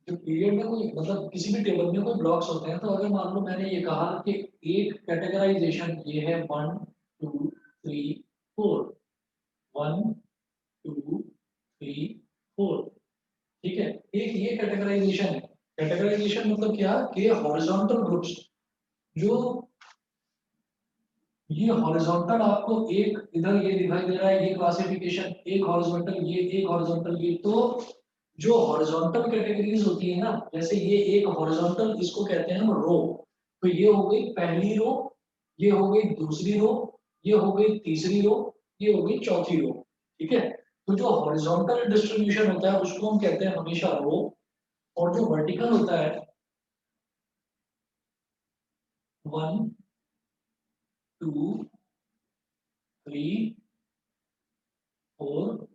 जो पीरियड में कोई मतलब किसी भी टेबल में कोई ब्लॉक्स होते हैं, तो अगर मान लो मैंने ये कहा कि एक कैटेगराइजेशन ये है 1 2 3 4, 1 2 3 4, ठीक है। एक ये कैटेगराइजेशन है। कैटेगराइजेशन मतलब क्या कि हॉरिजॉन्टल ग्रुप्स, जो ये हॉरिजॉन्टल आपको एक इधर ये दिखाई दे रहा है, ये क्लासिफिकेशन, एक हॉरिजॉन्टल ये, एक हॉरिजॉन्टल ये, तो जो हॉरिजॉन्टल कैटेगरीज होती है ना, जैसे ये एक हॉरिजॉन्टल, इसको कहते हैं हम रो। तो ये हो गई पहली रो, ये हो गई दूसरी रो, ये हो गई तीसरी रो, ये हो गई चौथी रो, ठीक है। तो जो हॉरिजॉन्टल डिस्ट्रीब्यूशन होता है उसको हम कहते हैं हमेशा रो, और जो वर्टिकल होता है 1 2 3 4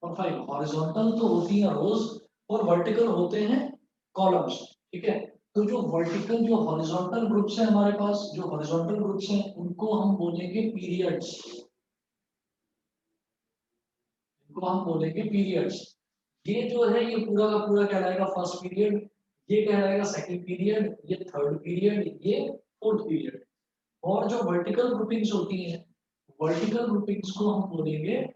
और 5, हॉरिजॉन्टल तो होती है रोज और वर्टिकल होते हैं कॉलम्स, ठीक है। तो जो वर्टिकल जो हॉरिजॉन्टल ग्रुप्स हैं हमारे पास, जो हॉरिजॉन्टल ग्रुप्स हैं उनको हम बोलेंगे पीरियड्स, इनको हम बोलेंगे पीरियड्स। ये जो है ये पूरा का पूरा कहलाएगा फर्स्ट पीरियड, ये कहलाएगा सेकंड पीरियड, ये थर्ड पीरियड, ये फोर्थ पीरियड। और जो वर्टिकल ग्रुपिंग्स होती हैं, वर्टिकल ग्रुपिंग्स को हम बोलेंगे,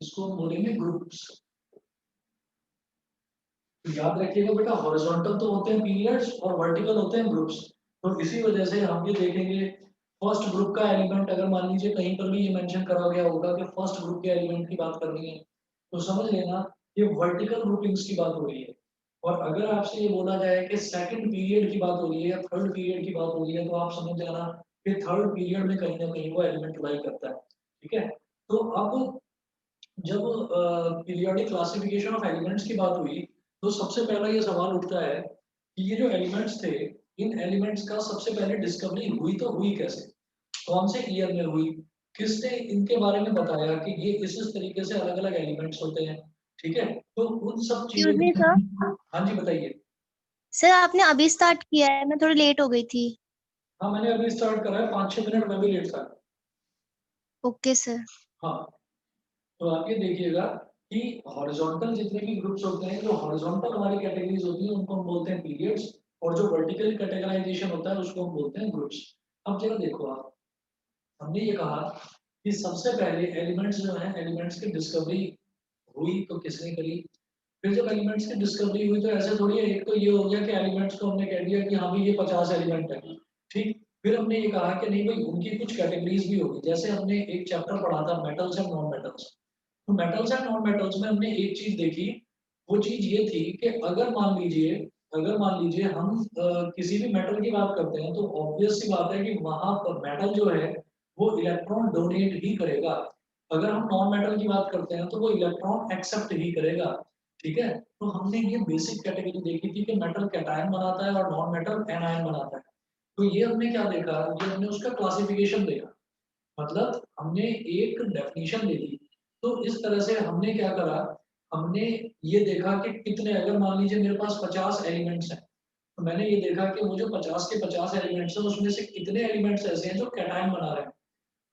इसको हम बोलेंगे ग्रुप्स। तो याद रखिएगा बेटा, हॉरिजॉन्टल तो होते हैं पीरियड्स और वर्टिकल होते हैं ग्रुप्स। तो इसी वजह से हम ये देखेंगे, फर्स्ट ग्रुप का एलिमेंट अगर मान लीजिए कहीं पर भी ये मेंशन करा गया होगा कि फर्स्ट ग्रुप के एलिमेंट की बात करनी है, तो समझ लेना ये वर्टिकल ग्रुपिंग्स की बात हो रही है। और अगर आपसे ये बोला जाए कि सेकंड पीरियड की बात हो रही है या थर्ड पीरियड की बात हो रही है, तो आप समझ जाना कि थर्ड पीरियड में कहीं ना कहीं वो एलिमेंट लाई करता है, ठीक है। तो अब जब पीरियोडिक क्लासिफिकेशन ऑफ एलिमेंट्स की बात हुई, तो सबसे पहला ये सवाल उठता है कि ये जो एलिमेंट्स थे, इन एलिमेंट्स का सबसे पहले डिस्कवरी हुई तो हुई कैसे, कौन से ईयर में हुई, किसने इनके बारे में बताया कि ये इस तरीके से अलग अलग एलिमेंट्स होते हैं, ठीक है। तो उन सब चीजों एक्सक्यूज मी की सर। हाँ जी बताइए। सर आपने अभी स्टार्ट किया है, मैं थोड़ी लेट हो गई थी। हाँ मैंने अभी स्टार्ट करा है, 5-6 मिनट में भी लेट था। Okay sir. हाँ, तो आप ये देखिएगा कि हॉरिजॉन्टल जितने भी ग्रुप्स होते हैं, जो हॉरिजॉन्टल हमारी कैटेगरीज होती हैं उनको हम बोलते हैं पीरियड्स, और जो वर्टिकल कैटेगराइजेशन होता है उसको हम बोलते हैं ग्रुप्स। अब जरा देखो आप, हमने ये कहा कि सबसे पहले एलिमेंट्स जो हैं, एलिमेंट्स की डिस्कवरी हुई तो किसने करी। फिर जब एलिमेंट्स की डिस्कवरी हुई तो ऐसे थोड़ी है, एक तो ये हो गया कि एलिमेंट्स को हमने कह दिया कि हाँ भाई ये 50 एलिमेंट है, ठीक। फिर हमने ये कहा कि नहीं भाई उनकी कुछ कैटेगरीज भी होगी, जैसे हमने एक चैप्टर पढ़ा था मेटल्स एंड नॉन मेटल्स। तो मेटल्स एंड नॉन मेटल्स में हमने एक चीज देखी, वो चीज ये थी कि अगर मान लीजिए हम किसी भी मेटल की बात करते हैं, तो ऑब्वियस सी बात है कि वहां पर मेटल जो है वो इलेक्ट्रॉन डोनेट ही करेगा। अगर हम नॉन मेटल की बात करते हैं तो वो इलेक्ट्रॉन एक्सेप्ट ही करेगा, ठीक है। तो हमने ये बेसिक कैटेगरी देखी थी कि मेटल कैटायन बनाता है और नॉन मेटल एनायन बनाता है। तो ये हमने क्या देखा, ये हमने उसका क्लासिफिकेशन देखा, मतलब हमने एक डेफिनेशन दे दी। तो इस तरह से हमने क्या करा, हमने ये देखा कि कितने, अगर मान लीजिए मेरे पास 50 एलिमेंट्स हैं, तो मैंने ये देखा कि वो जो 50 के 50 एलिमेंट्स हैं उसमें से कितने एलिमेंट्स ऐसे हैं जो कैटायन बना रहे हैं।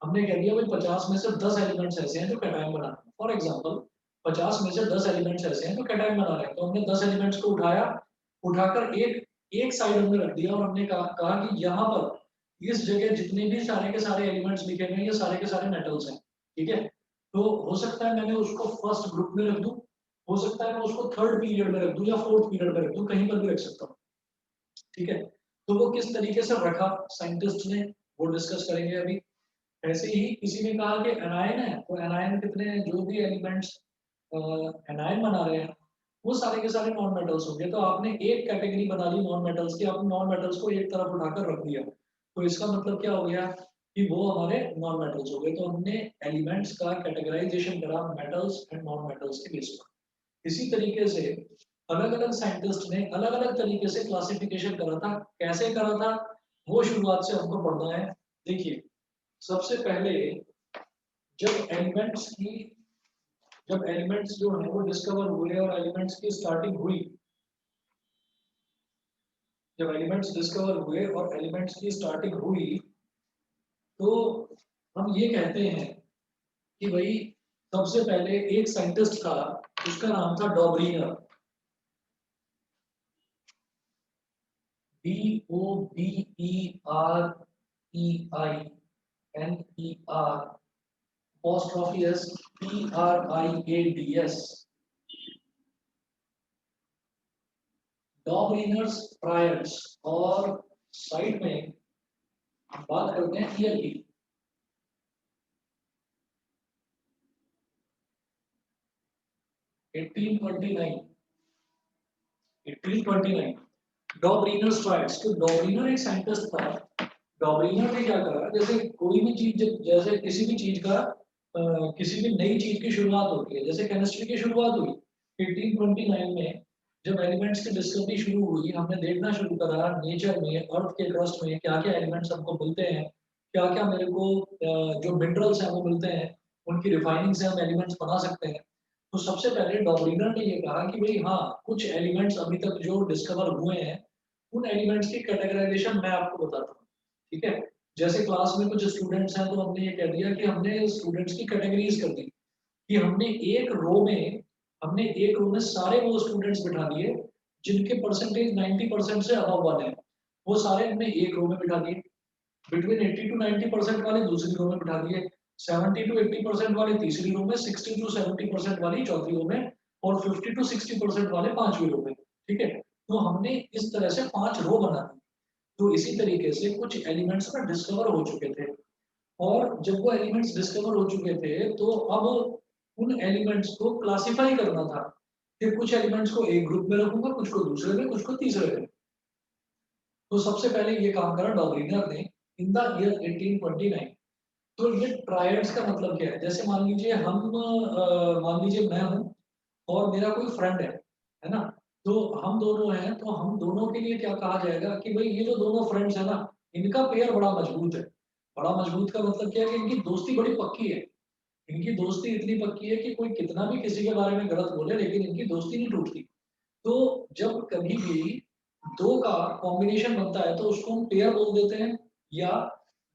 हमने कह दिया भाई 50 में से 10 एलिमेंट्स ऐसे हैं जो कैटायन बना रहे हैं, फॉर एग्जाम्पल 50 में से 10 एलिमेंट्स ऐसे हैं जो कैटायन बना रहे हैं। तो हमने 10 एलिमेंट्स को उठाया, उठाकर एक एक साइड हमने रख दिया, और हमने कहा कि यहाँ पर इस जगह जितने भी सारे के सारे एलिमेंट्स लिखे हुए हैं ये सारे के सारे मेटल्स हैं, ठीक है। तो हो सकता है मैंने उसको फर्स्ट ग्रुप में रख दूं, हो सकता है मैं उसको थर्ड पीरियड में रख दूं या फोर्थ पीरियड में रख दूं, कहीं पर भी रख सकता हूँ, ठीक है। तो वो किस तरीके से रखा साइंटिस्ट ने, वो डिस्कस करेंगे अभी। ऐसे ही किसी ने कहा कि एनायन है, तो एनायन कितने, जो भी एलिमेंट्स एनायन बना रहे हैं वो सारे के सारे नॉन मेटल्स होंगे। तो आपने एक कैटेगरी बना ली नॉन मेटल्स की, आपने नॉन मेटल्स को एक तरफ उठाकर रख दिया, तो इसका मतलब क्या हो गया कि वो हमारे नॉन मेटल्स हो गए। तो हमने एलिमेंट्स का कैटेगराइजेशन करा मेटल्स एंड नॉन मेटल्स के बेस पर। इसी तरीके से अलग अलग साइंटिस्ट ने अलग अलग तरीके से क्लासिफिकेशन करा था, कैसे करा था वो शुरुआत से हमको पढ़ना है। देखिए, सबसे पहले जब एलिमेंट्स की जब एलिमेंट्स जो है वो डिस्कवर हुए और एलिमेंट्स की स्टार्टिंग हुई, जब एलिमेंट्स डिस्कवर हुए और एलिमेंट्स की स्टार्टिंग हुई तो हम ये कहते हैं कि भाई सबसे पहले एक साइंटिस्ट था, उसका नाम था Dobereiner. DOBEREINER apostrophe S TRIADS, Dobereiner's triads. और साइड में हम बात करते हैं ईयर की। 1829 1829 डॉबरीनर्स ट्रायड्स। तो डॉबरीनर एक साइंटिस्ट था। डॉबरीनर ने क्या करा, जैसे कोई भी चीज, जैसे किसी भी चीज का किसी भी नई चीज की शुरुआत होती है, जैसे केमिस्ट्री की शुरुआत हुई 1829 में। जब एलिमेंट्स की डिस्कवरी शुरू हुई, हमने देखना शुरू करा नेचर में, अर्थ के क्रस्ट में क्या क्या एलिमेंट्स हमको मिलते हैं, क्या क्या मेरे को जो मिनरल्स हैं वो मिलते हैं, उनकी रिफाइनिंग से हम एलिमेंट्स बना सकते हैं। तो सबसे पहले डॉबरीनर ने ये कहा कि भाई हाँ, कुछ एलिमेंट्स अभी तक जो डिस्कवर हुए हैं, उन एलिमेंट्स की कैटेगराइजेशन मैं आपको बताता हूँ। ठीक है। जैसे क्लास में कुछ स्टूडेंट्स हैं तो हमने ये कह दिया कि हमने स्टूडेंट्स की कैटेगरीज कर दी, कि हमने एक रो में सारे वो स्टूडेंट्स बिठा दिए जिनके परसेंटेज 90% से अबव वाले हैं, वो सारे हमने एक रो में बिठा दिए। बिटवीन 80 टू 90% वाले दूसरी रो में बिठा दिए, 70 टू 80% वाले तीसरी रो में, 60 टू 70% वाली चौथी रो में, और 50 टू 60% वाले पांचवी रो में। ठीक है। तो हमने इस तरह से 5 रो बना दी। तो इसी तरीके से कुछ एलिमेंट्स ना डिस्कवर हो चुके थे, और जब वो एलिमेंट्स डिस्कवर हो चुके थे तो अब उन एलिमेंट्स को क्लासिफाई करना था, कि कुछ एलिमेंट्स को एक ग्रुप में रखूंगा, कुछ को दूसरे में, कुछ को तीसरे में। तो सबसे पहले ये काम करा डॉबरीनर ने इन द ईयर 1829। तो ये ट्रायड्स का मतलब क्या है, जैसे मान लीजिए मैं हूँ और मेरा कोई फ्रेंड है ना। तो हम दोनों हैं, तो हम दोनों के लिए क्या कहा जाएगा कि भाई ये जो दोनों फ्रेंड्स है ना, इनका पेयर बड़ा मजबूत है। बड़ा मजबूत का मतलब क्या है कि इनकी दोस्ती बड़ी पक्की है। इनकी दोस्ती इतनी पक्की है कि कोई कितना भी किसी के बारे में गलत बोले, लेकिन इनकी दोस्ती नहीं टूटती। तो जब कभी भी दो का कॉम्बिनेशन बनता है तो उसको हम पेयर बोल देते हैं, या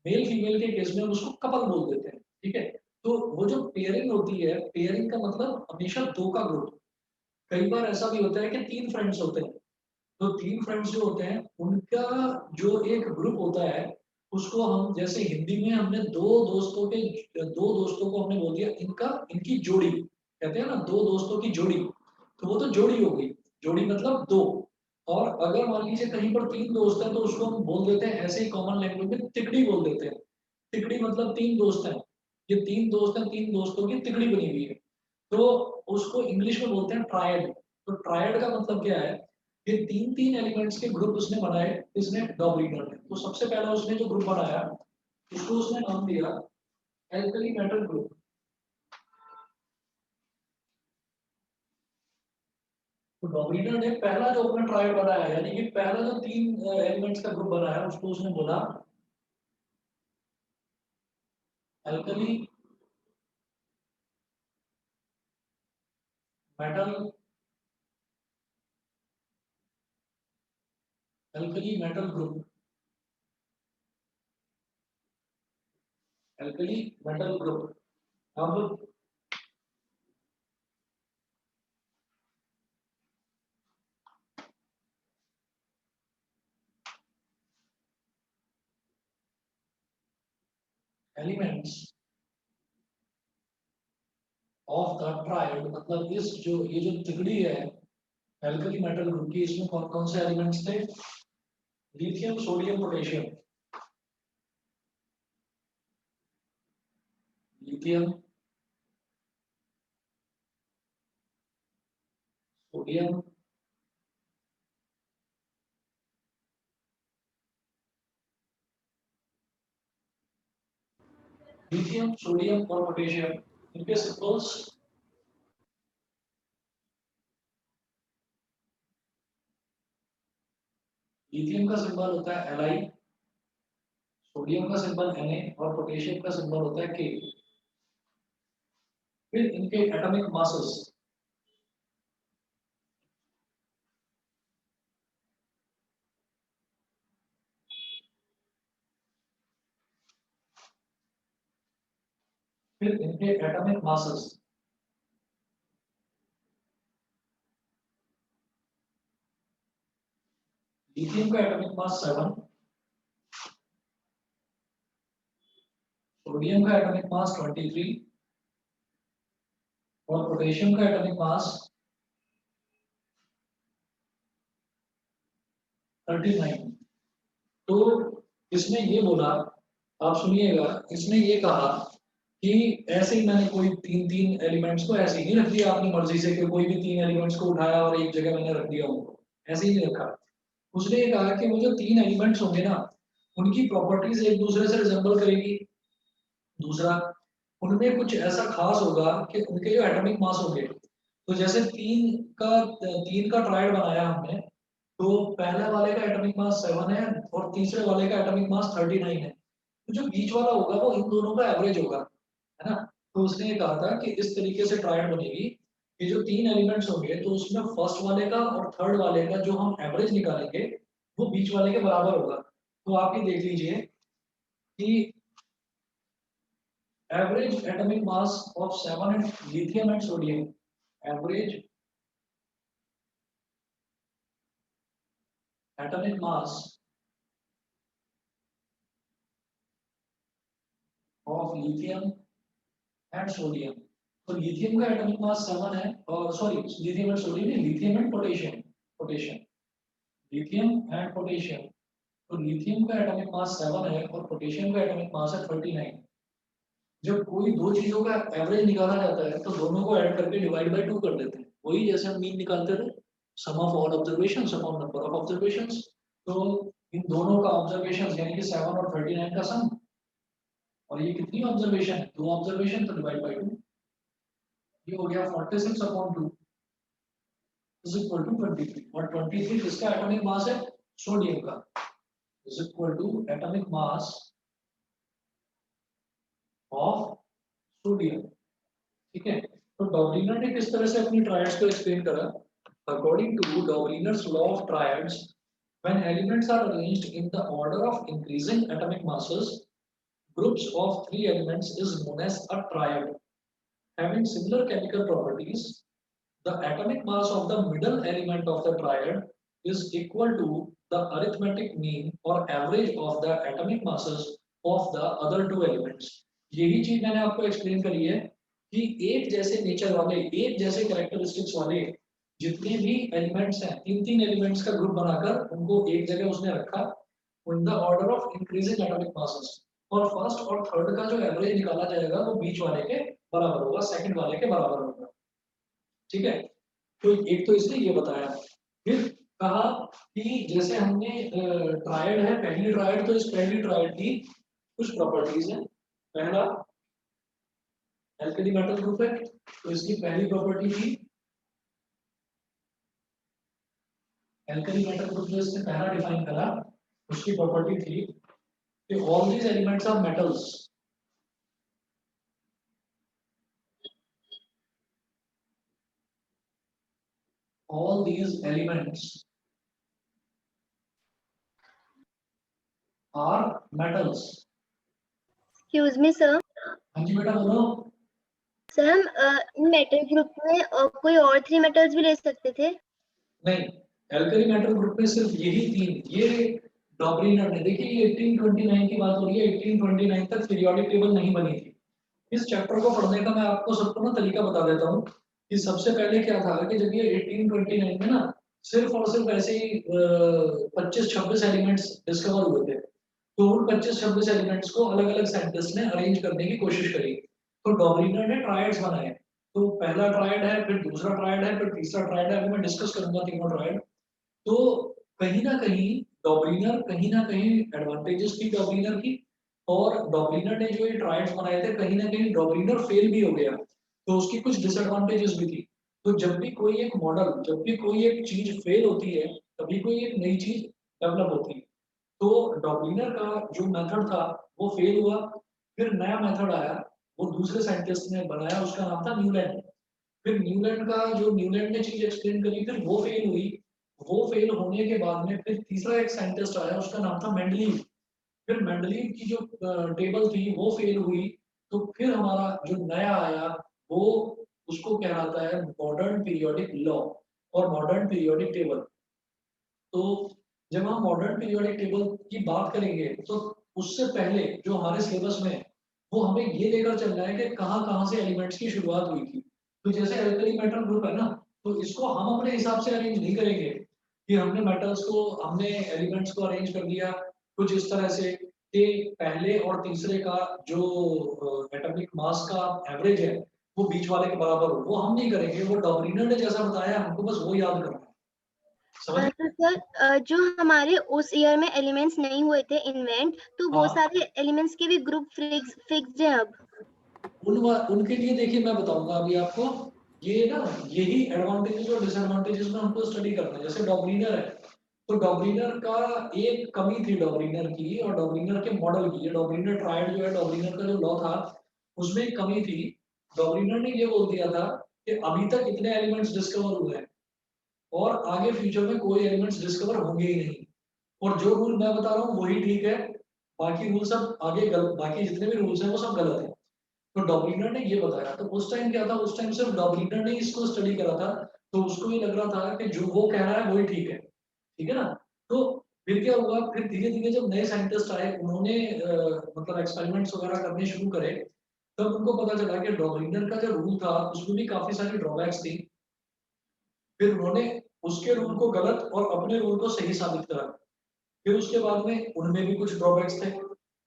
मेल फीमेल के केस में हम उसको कपल बोल देते हैं। ठीक है। तो वो जो पेयरिंग होती है, पेयरिंग का मतलब हमेशा दो का ग्रुप। कई बार ऐसा भी होता है कि तीन फ्रेंड्स होते हैं, तो तीन फ्रेंड्स जो होते हैं उनका जो एक ग्रुप होता है, उसको हम जैसे हिंदी में हमने दो दोस्तों को हमने बोल दिया इनका इनकी जोड़ी, कहते हैं ना दो दोस्तों की जोड़ी। तो वो तो जोड़ी हो गई। जोड़ी मतलब दो। और अगर मान लीजिए कहीं पर तीन दोस्त हैं तो उसको हम बोल देते हैं ऐसे ही कॉमन लैंग्वेज में तिकड़ी बोल देते हैं। तिकड़ी मतलब तीन दोस्त हैं, ये तीन दोस्त हैं, तीन दोस्तों की तिकड़ी बनी हुई है। तो उसको इंग्लिश में बोलते हैं ट्रायड। तो ट्रायड का मतलब क्या है, ये तीन तीन एलिमेंट्स के ग्रुप उसने बनाए, इसने डॉबरीनर ने। तो सबसे पहला उसने जो ग्रुप बनाया, उसको उसने नाम दिया एल्कली मेटल ग्रुप। तो डॉबरीनर ने पहला जो अपना ट्रायड बनाया, यानी कि पहला जो तीन एलिमेंट्स का ग्रुप बनाया, उसको उसने बोला alkali metal, alkali metal group, alkali metal group. अब एलिमेंट्स ऑफ द ट्रायड, मतलब इस जो ये जो तिकड़ी है एल्कली मेटल ग्रुप की, इसमें कौन कौन से एलिमेंट्स थे, lithium sodium potassium. Lithium, sodium, lithium sodium और पोटेशियम, इनके सिंबल्स। लिथियम का सिंबल होता है Li, सोडियम का सिंबल Na, और पोटेशियम का सिंबल होता है K। फिर इनके एटॉमिक मासेस। फिर इनके एटॉमिक मासेस, लिथियम का एटॉमिक मास 7, सोडियम का एटॉमिक मास 23 और पोटेशियम का एटॉमिक मास 39। तो इसने ये बोला, आप सुनिएगा, इसने ये कहा कि ऐसे ही मैंने कोई तीन तीन एलिमेंट्स को ऐसे ही नहीं रख दिया आपनी मर्जी से कि कोई भी तीन एलिमेंट्स को उठाया और एक जगह मैंने रख दिया उनको, ऐसे ही नहीं रखा। उसने ये कहा कि वो जो तीन एलिमेंट्स होंगे ना, उनकी प्रॉपर्टीज एक दूसरे से रिजेंबल करेगी। दूसरा, उनमें कुछ ऐसा खास होगा कि उनके जो एटॉमिक मास होंगे, तो जैसे तीन का ट्रायड बनाया हमने, तो पहले वाले का एटॉमिक मास 7 है और तीसरे वाले का एटॉमिक मास 39 है। तो जो बीच वाला होगा वो इन दोनों का एवरेज होगा, है ना। तो उसने ये कहा था कि इस तरीके से ट्रायड बनेगी कि जो तीन एलिमेंट्स होंगे तो उसमें फर्स्ट वाले का और थर्ड वाले का जो हम एवरेज निकालेंगे वो बीच वाले के बराबर होगा। तो आप ये देख लीजिए कि average atomic mass of 7 and lithium and sodium, average atomic mass of lithium and sodium। तो लिथियम का एटॉमिक मास 7 है, और सॉरी, लिथियम एंड सोडियम नहीं, lithium and potassium, potassium, lithium and potassium. तो लिथियम का एटॉमिक मास 7 है और potassium का एटॉमिक मास है 39। जब कोई दो चीजों का एवरेज निकाला जाता है तो दोनों को ऐड करके डिवाइड बाय 2 कर देते हैं, वही जैसे हम मीन निकालते थे, sum of all observation, sum of number of observations. तो इन दोनों का ऑब्जर्वेशन यानी कि 7 और 39 का सम, और ये कितनी ऑब्जर्वेशन है, दो ऑब्जर्वेशन, तो डिवाइड बाय 2, ये हो गया 46 अपॉन 2 इज इक्वल टू 23। और 23 किसका एटॉमिक मास है, सोडियम का, is equal to atomic mass of sodium. ठीक है। तो डॉबलिनर ने किस तरह से अपनी ट्रायड्स को एक्सप्लेन करा, according to Dobereiner's law of triads, when elements are arranged in the order of increasing atomic masses, groups of three elements is known as a triad having similar chemical properties. The atomic mass of the middle element of the triad is equal to the arithmetic mean or average of the atomic masses of the other two elements। यही चीज मैंने आपको explain करी है कि एक जैसे nature वाले, एक जैसे कैरेक्टरिस्टिक्स वाले जितने भी एलिमेंट्स हैं, तीन तीन एलिमेंट्स का ग्रुप बनाकर उनको एक जगह उसने रखा in the order of increasing atomic masses, और फर्स्ट और थर्ड का जो एवरेज निकाला जाएगा वो बीच वाले के बराबर होगा, सेकंड वाले के बराबर होगा। ठीक है। तो एक तो इसने ये बताया, फिर कहा कि जैसे हमने ट्रायड है, पहली ट्रायड, तो इस पहली ट्रायड की कुछ प्रॉपर्टीज हैं। पहला, एल्कली मेटल ग्रुप है, तो इसकी पहली प्रॉपर्टी थी, एल्कली मेटल ग्रुप जो इसने पहला डिफाइन करा, उसकी प्रॉपर्टी थी कि all these elements are metals, all these elements are metals। Excuse me sir. हाँ जी बेटा बोलो। सर हम मेटल ग्रुप में कोई और 3 मेटल्स भी ले सकते थे? नहीं, एल्कली मेटल ग्रुप में सिर्फ यही तीन, ये डॉबलिनर ने, देखिए ये 1829 की बात हो रही है, 1829 तक पीरियोडिक टेबल नहीं बनी थी। इस चैप्टर को पढ़ने का मैं आपको सबको ना तरीका बता देता हूँ कि सबसे पहले क्या था कि जब ये 1829 में ना सिर्फ और सिर्फ ऐसे ही 25-26 एलिमेंट्स डिस्कवर हुए थे, तो उन 25-26 एलिमेंट्स को अलग अलग साइंटिस्ट ने अरेंज करने की कोशिश करी। तो डॉबलिनर ने ट्रायड्स बनाए, तो पहला ट्रायड है, फिर दूसरा ट्रायड है, फिर तीसरा ट्रायड है, अभी मैं डिस्कस करूंगा तीनों ट्रायड। तो कहीं ना कहीं डॉबलिनर, कहीं ना कहीं एडवांटेजेस थी डॉबलिनर की, और डॉबलिनर ने जो ये ट्रायड्स बनाए थे कहीं ना कहीं डॉबलिनर फेल भी हो गया, तो उसकी कुछ डिसएडवांटेजेस भी थी। तो जब भी कोई एक मॉडल, जब भी कोई एक चीज फेल होती है, तभी कोई एक नई चीज डेवलप होती है। तो डॉबलिनर का जो मेथड था वो फेल हुआ, फिर नया मेथड आया, वो दूसरे साइंटिस्ट ने बनाया, उसका नाम था न्यूलैंड। फिर न्यूलैंड का जो न्यूलैंड ने चीज एक्सप्लेन करी, फिर वो फेल हुई। वो फेल होने के बाद में फिर तीसरा एक साइंटिस्ट आया, उसका नाम था मेंडलीव। फिर मेंडलीव की जो टेबल थी वो फेल हुई, तो फिर हमारा जो नया आया वो उसको कहलाता है मॉडर्न पीरियोडिक लॉ और मॉडर्न पीरियोडिक टेबल। तो जब हम मॉडर्न पीरियोडिक टेबल की बात करेंगे तो उससे पहले जो हमारे सिलेबस में है वो हमें ये लेकर चल रहा है कि कहाँ कहाँ से एलिमेंट्स की शुरुआत हुई थी। तो जैसे अल्कली मेटल ग्रुप है ना, तो इसको हम अपने हिसाब से अरेंज नहीं करेंगे कि हमने मेटल्स को हमने एलिमेंट्स को अरेंज कर दिया कुछ इस तरह से कि पहले और तीसरे का जो एटॉमिक मास का एवरेज है वो बीच वाले के बराबर हो, वो हम नहीं करेंगे। वो डॉबरिनर ने जैसा बताया हमको बस वो याद करना है, समझ तो सर जो हमारे उस ईयर में एलिमेंट्स नहीं हुए थे इन्वेंट, तो वो हाँ सारे एलिमेंट्स के भी ग्रुप फिक्स्ड हैं अब। उनके लिए देखिए मैं बताऊंगा अभी आपको। ये ना यही एडवांटेजेस और डिसएडवांटेजेस में हमको स्टडी करना है। जैसे डॉबरिनर है तो डॉबरिनर का एक कमी थी डॉबरिनर की और डॉबरिनर के मॉडल की। डॉबरिनर ट्रायड जो है डॉबरिनर का जो लॉ था उसमें एक कमी थी। डॉबरिनर ने ये बोल दिया था कि अभी तक इतने एलिमेंट्स डिस्कवर हुए हैं और आगे फ्यूचर में कोई एलिमेंट्स डिस्कवर होंगे ही नहीं। और जो रूल मैं बता रहा हूँ वही ठीक है, बाकी रूल सब आगे गलत, बाकी जितने भी रूल्स हैं वो सब गलत है। तो डॉबलिनर ने ये बताया। तो उस टाइम क्या था, उस टाइम सिर्फ डॉबलिनर ने इसको स्टडी करा था। तो उसको ये लग रहा था कि जो वो कह रहा है वही ठीक है ना। तो फिर क्या हुआ, फिर धीरे धीरे जब नए साइंटिस्ट आए उन्होंने मतलब एक्सपेरिमेंट्स वगैरह करने शुरू करे, तब उनको पता चला कि डॉबलिनर का जो रूल था उसमें भी काफी सारी ड्रॉबैक्स थी। फिर उन्होंने उसके रूल को गलत और अपने रूल को सही साबित करा। फिर उसके बाद में उनमें भी कुछ ड्रॉबैक्स थे।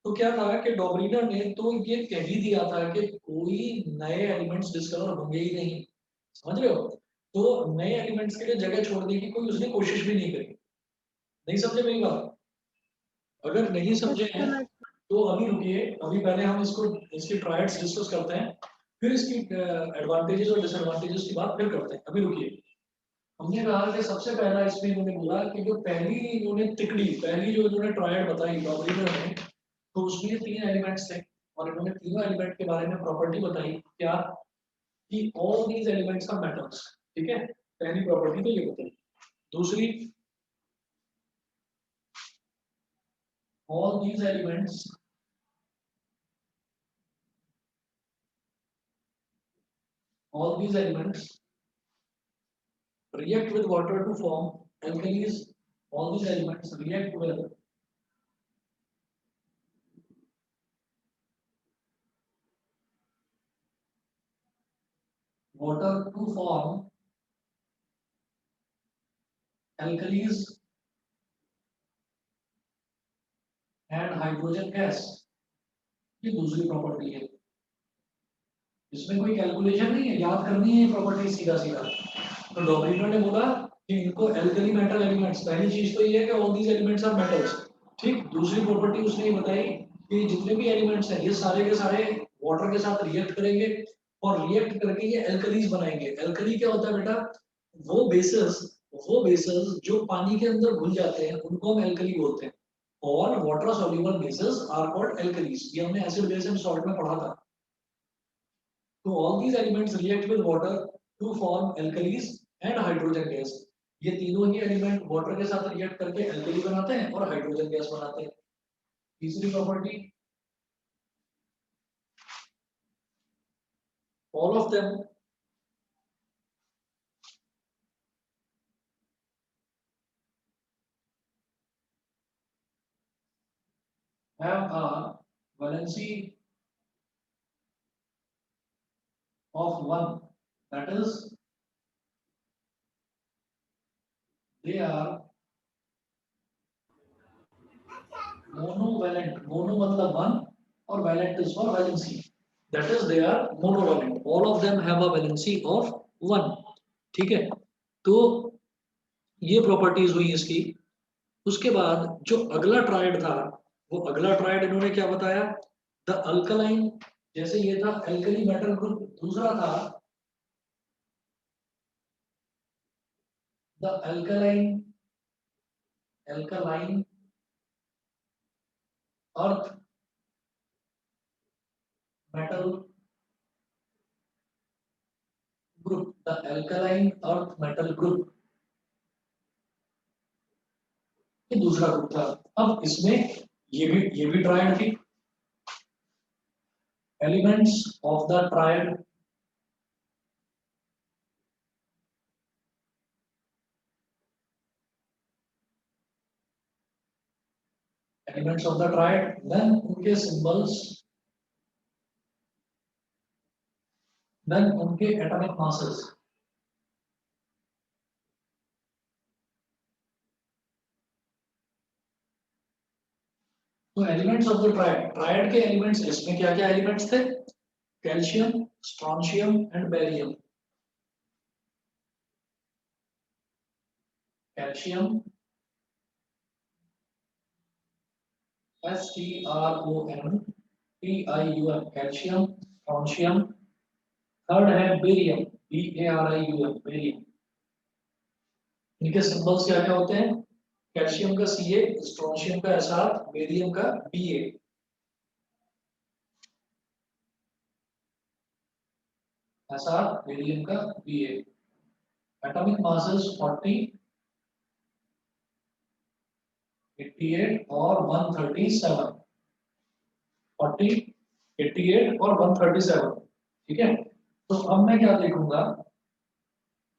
तो क्या था कि डॉबरिनर ने तो ये कह ही दिया था कि कोई नए एलिमेंट्स डिस्कवर होंगे ही नहीं, समझ रहे हो। तो नए एलिमेंट्स के लिए जगह छोड़ने की कोई उसने कोशिश भी नहीं करी। नहीं समझे मेरी बात? अगर नहीं समझे हैं समझ। तो अभी रुकिए, अभी पहले हम इसको इसकी ट्रायड्स डिस्कस करते हैं, फिर इसकी एडवांटेजेस और डिसएडवांटेजेस की बात फिर करते हैं। अभी रुकिए। हमने कहा कि सबसे पहला इसमें इन्होंने बोला कि जो पहली इन्होंने तिकड़ी पहली जो इन्होंने ट्रायड बताई डॉबरिनर ने, तो उसमें 3 एलिमेंट्स थे और इन्होंने तीनों एलिमेंट के बारे में प्रॉपर्टी बताई। क्या? कि all these elements are metals. ठीक है, पहली प्रॉपर्टी तो ये बताई। दूसरी, all these elements all these elements react with water to form alkalis. All these elements react with water to form alkalis and hydrogen gas। ये दूसरी प्रॉपर्टी है। इसमें कोई कैलकुलेशन नहीं है, याद करनी है प्रॉपर्टी सीधा सीधा। तो डॉबरिनर ने बोला कि इनको एल्कली मेटल एलिमेंट्स, पहली चीज तो ये है कि all these elements are metals. ठीक, दूसरी प्रॉपर्टी उसने ये बताई कि जितने भी एलिमेंट्स हैं ये सारे के सारे वाटर के साथ रिएक्ट करेंगे और रिएक्ट करके ये एल्कलीज बनाएंगे। एल्कली क्या होता है बेटा? वो बेसेस वो बेसेस जो पानी के अंदर घुल जाते हैं उनको हम एल्कली बोलते हैं। और water soluble bases are called alkalis. ये हमने एसिड बेस एंड सॉल्ट में पढ़ा था। तो all these elements react with water to form alkalis and hydrogen gas। ये तीनों ही एलिमेंट वाटर के साथ रिएक्ट करके एल्कली बनाते हैं और हाइड्रोजन गैस बनाते हैं। तीसरी property, all of them have a valency of 1, that is they are monovalent। mono मतलब 1 और valent is for valency, that is they are monovalent। all of them have a valency of 1। ठीक है, तो ये properties हुई इसकी। उसके बाद जो अगला ट्रायड था, वो अगला ट्रायड इन्होंने क्या बताया? द अल्कलाइन, जैसे ये था एल्कली मेटल ग्रुप, दूसरा था the alkaline alkaline earth metal group. The alkaline earth metal group, ये दूसरा ग्रुप था। अब इसमें ये भी ट्रायड थी। Elements of the triad. Elements of the triad, then उनके symbols, then उनके atomic masses. तो elements of the triad, triad के एलिमेंट्स, इसमें क्या क्या एलिमेंट्स थे? Calcium, strontium and barium. Calcium STRONTIUM, calcium, strontium, third है बेरियम, BARIUM, बेरियम। इनके सिंबल्स क्या क्या होते हैं? कैल्शियम का CA, स्ट्रोंशियम का SR, बेरियम का BA। SR, बेरियम का BA। एटॉमिक मासेस 40, 88 और 137। 40, 88 और 137, ठीक है। तो अब मैं क्या देखूंगा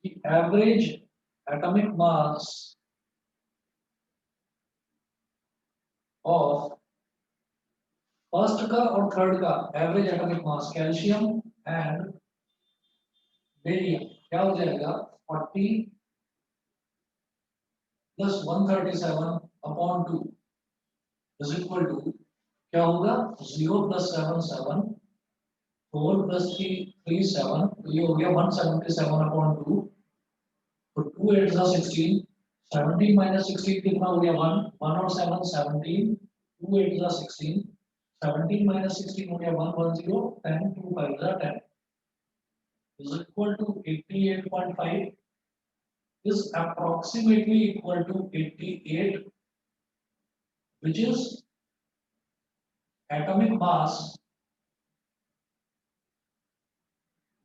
कि average atomic mass of first का और थर्ड का average atomic mass calcium and barium क्या हो जाएगा? 40 plus 137 upon 2 is equal to क्या होगा? 0 प्लस 7 7, 4 प्लस 3 7, तो ये हो गया 177 अपॉन 2। तो 2 8 जा 16, 17 माइनस 16 कितना हो गया? 1, 1 और 7 17, 2 8 जा 16, 17 माइनस 16 हो गया 1 1 0, 10 2 5 जा 10 is equal to 88.5 is approximately equal to 88, which is atomic mass,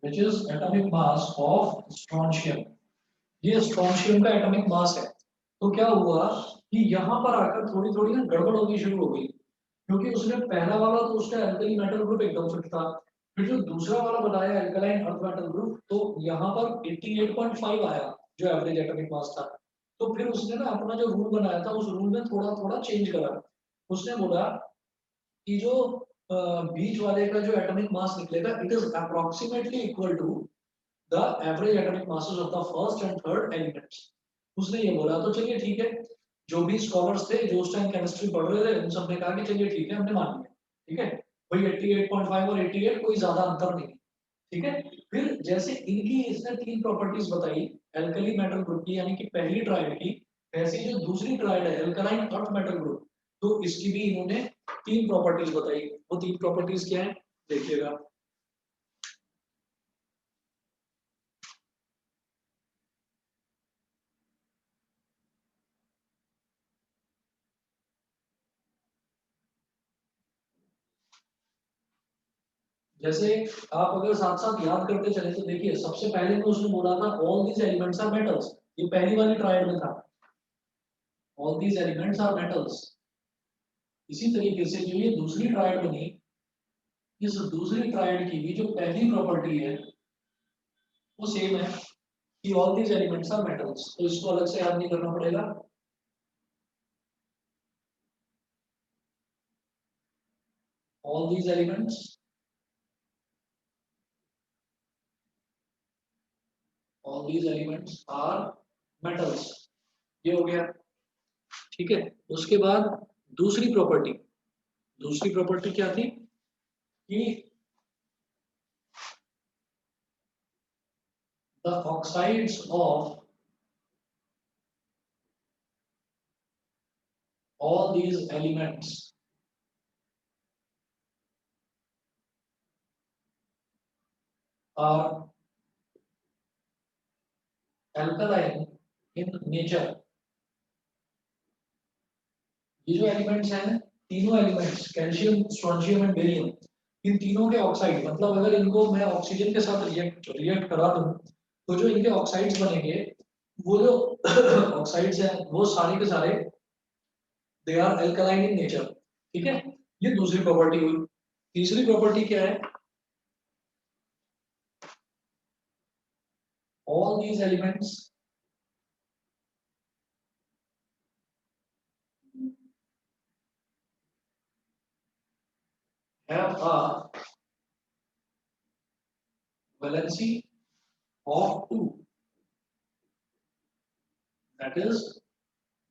which is atomic mass of strontium। ये स्ट्रोंशियम का एटॉमिक मास है। तो क्या हुआ कि यहाँ पर आकर थोड़ी थोड़ी ना गड़बड़ होनी शुरू हो गई, क्योंकि उसने पहला वाला तो उसका एल्कली मेटल ग्रुप एकदम फिट था, फिर जो दूसरा वाला बताया एल्कलाइन अर्थ मेटल ग्रुप, तो यहाँ पर 88.5 आया जो एवरेज एटॉमिक मास था। तो फिर उसने ना अपना जो रूल बनाया था उस रूल में थोड़ा थोड़ा चेंज करा। उसने बोला कि जो बीच वाले का जो एटॉमिक मास निकलेगा it is approximately equal to the average atomic masses of the first and third elements. उसने ये बोला। तो चलिए ठीक है, जो भी स्कॉलर्स थे जो उस टाइम केमिस्ट्री पढ़ रहे थे उन सब ने कहा कि चलिए ठीक है, हमने मान लिया, ठीक है भाई 88.5 और 88 कोई ज्यादा अंतर नहीं, ठीक है। फिर जैसे इनकी इसने तीन प्रॉपर्टीज बताई एल्कली मेटल ग्रुप की, यानी कि पहली ट्राइड की, ऐसी जो दूसरी ट्राइड है एल्कलाइन अर्थ मेटल ग्रुप, तो इसकी भी इन्होंने तीन प्रॉपर्टीज बताई। वो तीन प्रॉपर्टीज क्या है देखिएगा। जैसे आप अगर साथ साथ याद करते चले तो देखिए सबसे पहले में उसने बोला था all these elements are metals, ये पहली वाली ट्रायड में था, all these elements are metals. इसी तरीके से जो ये दूसरी ट्रायड बनी, इस दूसरी ट्रायड की भी जो पहली प्रॉपर्टी है वो सेम है कि all these elements are metals, तो इसको अलग से याद नहीं करना पड़ेगा। All these elements all these elements are metals, ये हो गया, ठीक है। उसके बाद दूसरी प्रॉपर्टी क्या थी कि the oxides of all these elements are alkaline in nature। ये जो एलिमेंट्स हैं, तीनों elements calcium, strontium and barium, इन तीनों के ऑक्साइड, मतलब अगर इनको मैं ऑक्सीजन के साथ रिएक्ट करा दूं तो जो इनके ऑक्साइड्स बनेंगे, वो जो ऑक्साइड्स हैं वो सारे के सारे they are alkaline in nature, ठीक है। ये दूसरी प्रॉपर्टी हुई। तीसरी प्रॉपर्टी क्या है? All these elements have a valency of 2. That is,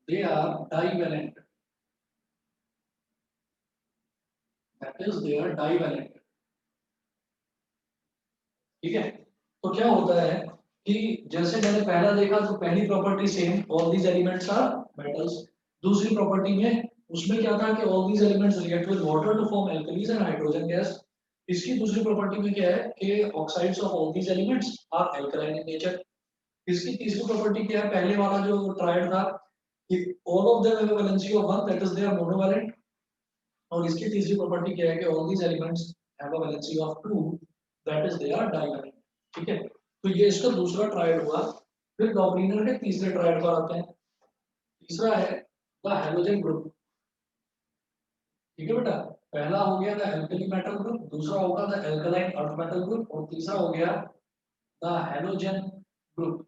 they are divalent. That is, they are divalent. ठीक है? तो क्या होता है कि जैसे मैंने पहला देखा तो पहली property same, all these elements are metals. दूसरी प्रॉपर्टी में उसमें क्या था कि all these elements react with water to form alkalis and hydrogen gas. इसकी दूसरी प्रॉपर्टी में क्या है कि oxides of all these elements are alkaline in nature. इसकी तीसरी प्रॉपर्टी क्या है? पहले वाला जो ट्रायड था कि all of them have a valency of 1, that is they are monovalent. और इसकी तीसरी प्रॉपर्टी क्या है कि all these elements have a valency of 2, that is they are divalent. ठीक है, तो ये इसका दूसरा ट्रायड हुआ। फिर डॉर्बिनर के तीसरे ट्रायड पर आते हैं। तीसरा है द हैलोजन ग्रुप। ठीक है बेटा, पहला हो गया द एल्कली मेटल ग्रुप, दूसरा होगा the alkaline earth metal group, और तीसरा हो गया the halogen group.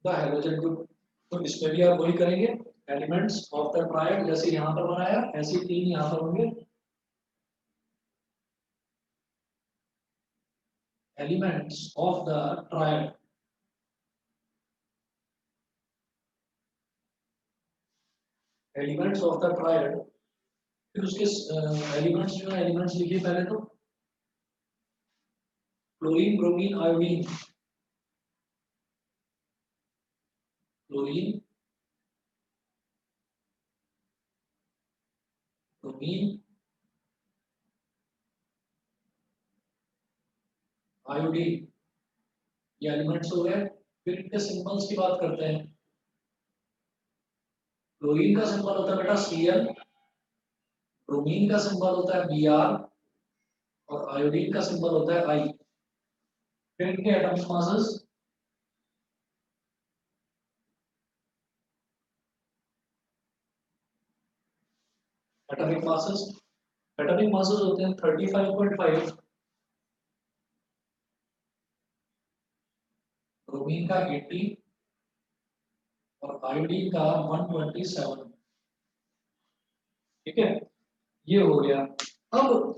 The halogen group, तो इसमें भी आप वही करेंगे, एलिमेंट्स ऑफ द ट्रायड जैसे यहाँ पर बनाया ऐसे तीन यहाँ पर होंगे। Elements of the triad, elements of the triad. फिर उसके एलिमेंट्स जो है, एलिमेंट्स लिखिए पहले तो, chlorine, bromine, iodine. Chlorine, bromine, iodine, ये एलिमेंट्स हो गए। फिर इनके सिंबल्स की बात करते हैं। क्लोरीन का सिंबल होता है बेटा Cl, ब्रोमीन का सिंबल होता है Br, और आयोडीन का सिंबल होता है I। फिर इनके atomic masses, atomic masses, atomic masses होते हैं 35.5, ब्रोमीन का 80 और आयोडीन का 127। ठीक है, ये हो गया। अब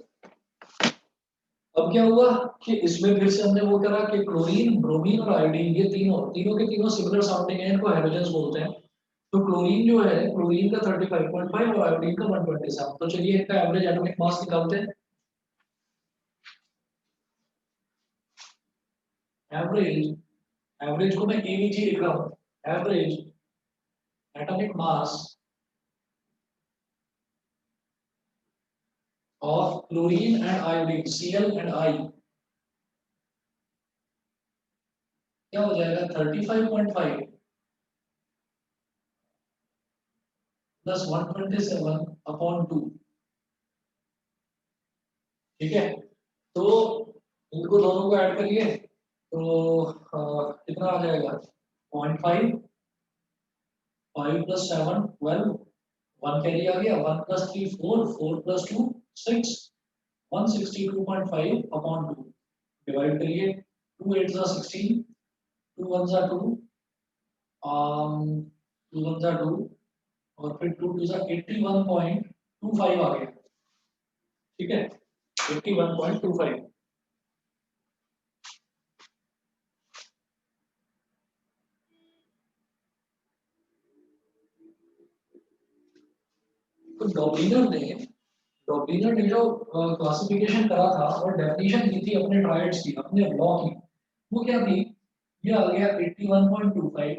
क्या हुआ कि इसमें फिर से हमने वो करा कि क्लोरीन, ब्रोमीन और आयोडीन, ये तीनों तीनों के तीनों सिमिलर साउंडिंग है, इनको हैलोजेंस बोलते हैं। तो क्लोरीन जो है, क्लोरीन का 35.5 और आयोडीन का 127। तो चलिए इनका एवरेज एटॉमिक मास निकालते हैं। एवरेज, एवरेज को मैं एवीजी लिख रहा हूँ, average atomic mass of chlorine and iodine, Cl and I, क्या हो जाएगा? 35.5 प्लस 127 अपॉन 2। ठीक है, तो इनको दोनों को ऐड करिए तो कितना आ जाएगा? 0.5, 5 प्लस 7 12, 1 कैरी आ गया, 1 प्लस 3 4, 4 प्लस 2 6, 162.5 अपॉन 2। डिवाइड करिए, 2 8 जा 16, 2 1 जा 2, 2 1 जा 2, और फिर 2 2 जा 81.25 आ गया। ठीक है, 81.25। तो डॉबलिनर ने जो क्लासिफिकेशन करा था और डेफिनेशन दी थी अपने ट्रायड्स की, अपने लॉ की, वो क्या थी? ये आ गया 81.25।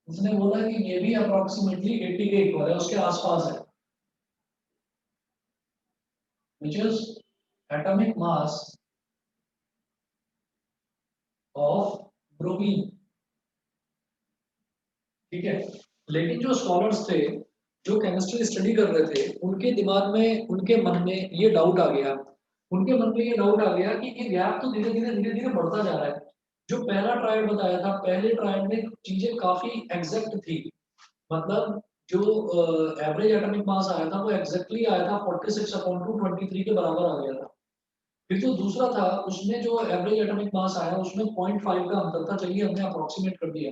उसने बोला कि ये भी अप्रोक्सीमेटली 80 के इक्वल है, उसके आसपास है, which is atomic mass of bromine। ठीक है, लेकिन जो स्कॉलर्स थे, जो केमिस्ट्री स्टडी कर रहे थे, उनके दिमाग में, उनके मन में ये डाउट आ गया, उनके मन में ये डाउट आ गया कि ये गैप तो धीरे धीरे बढ़ता जा रहा है। जो पहला ट्रायड बताया था, पहले ट्रायड में चीजें काफी एग्जैक्ट थी, मतलब जो एवरेज एटॉमिक मास आया था वो एग्जैक्टली आया था 46/223 के बराबर आ गया था। फिर जो दूसरा था उसमें जो एवरेज एटॉमिक मास आया उसमें 0.5 का अंतर था, चलिए हमने अप्रोक्सीमेट कर दिया।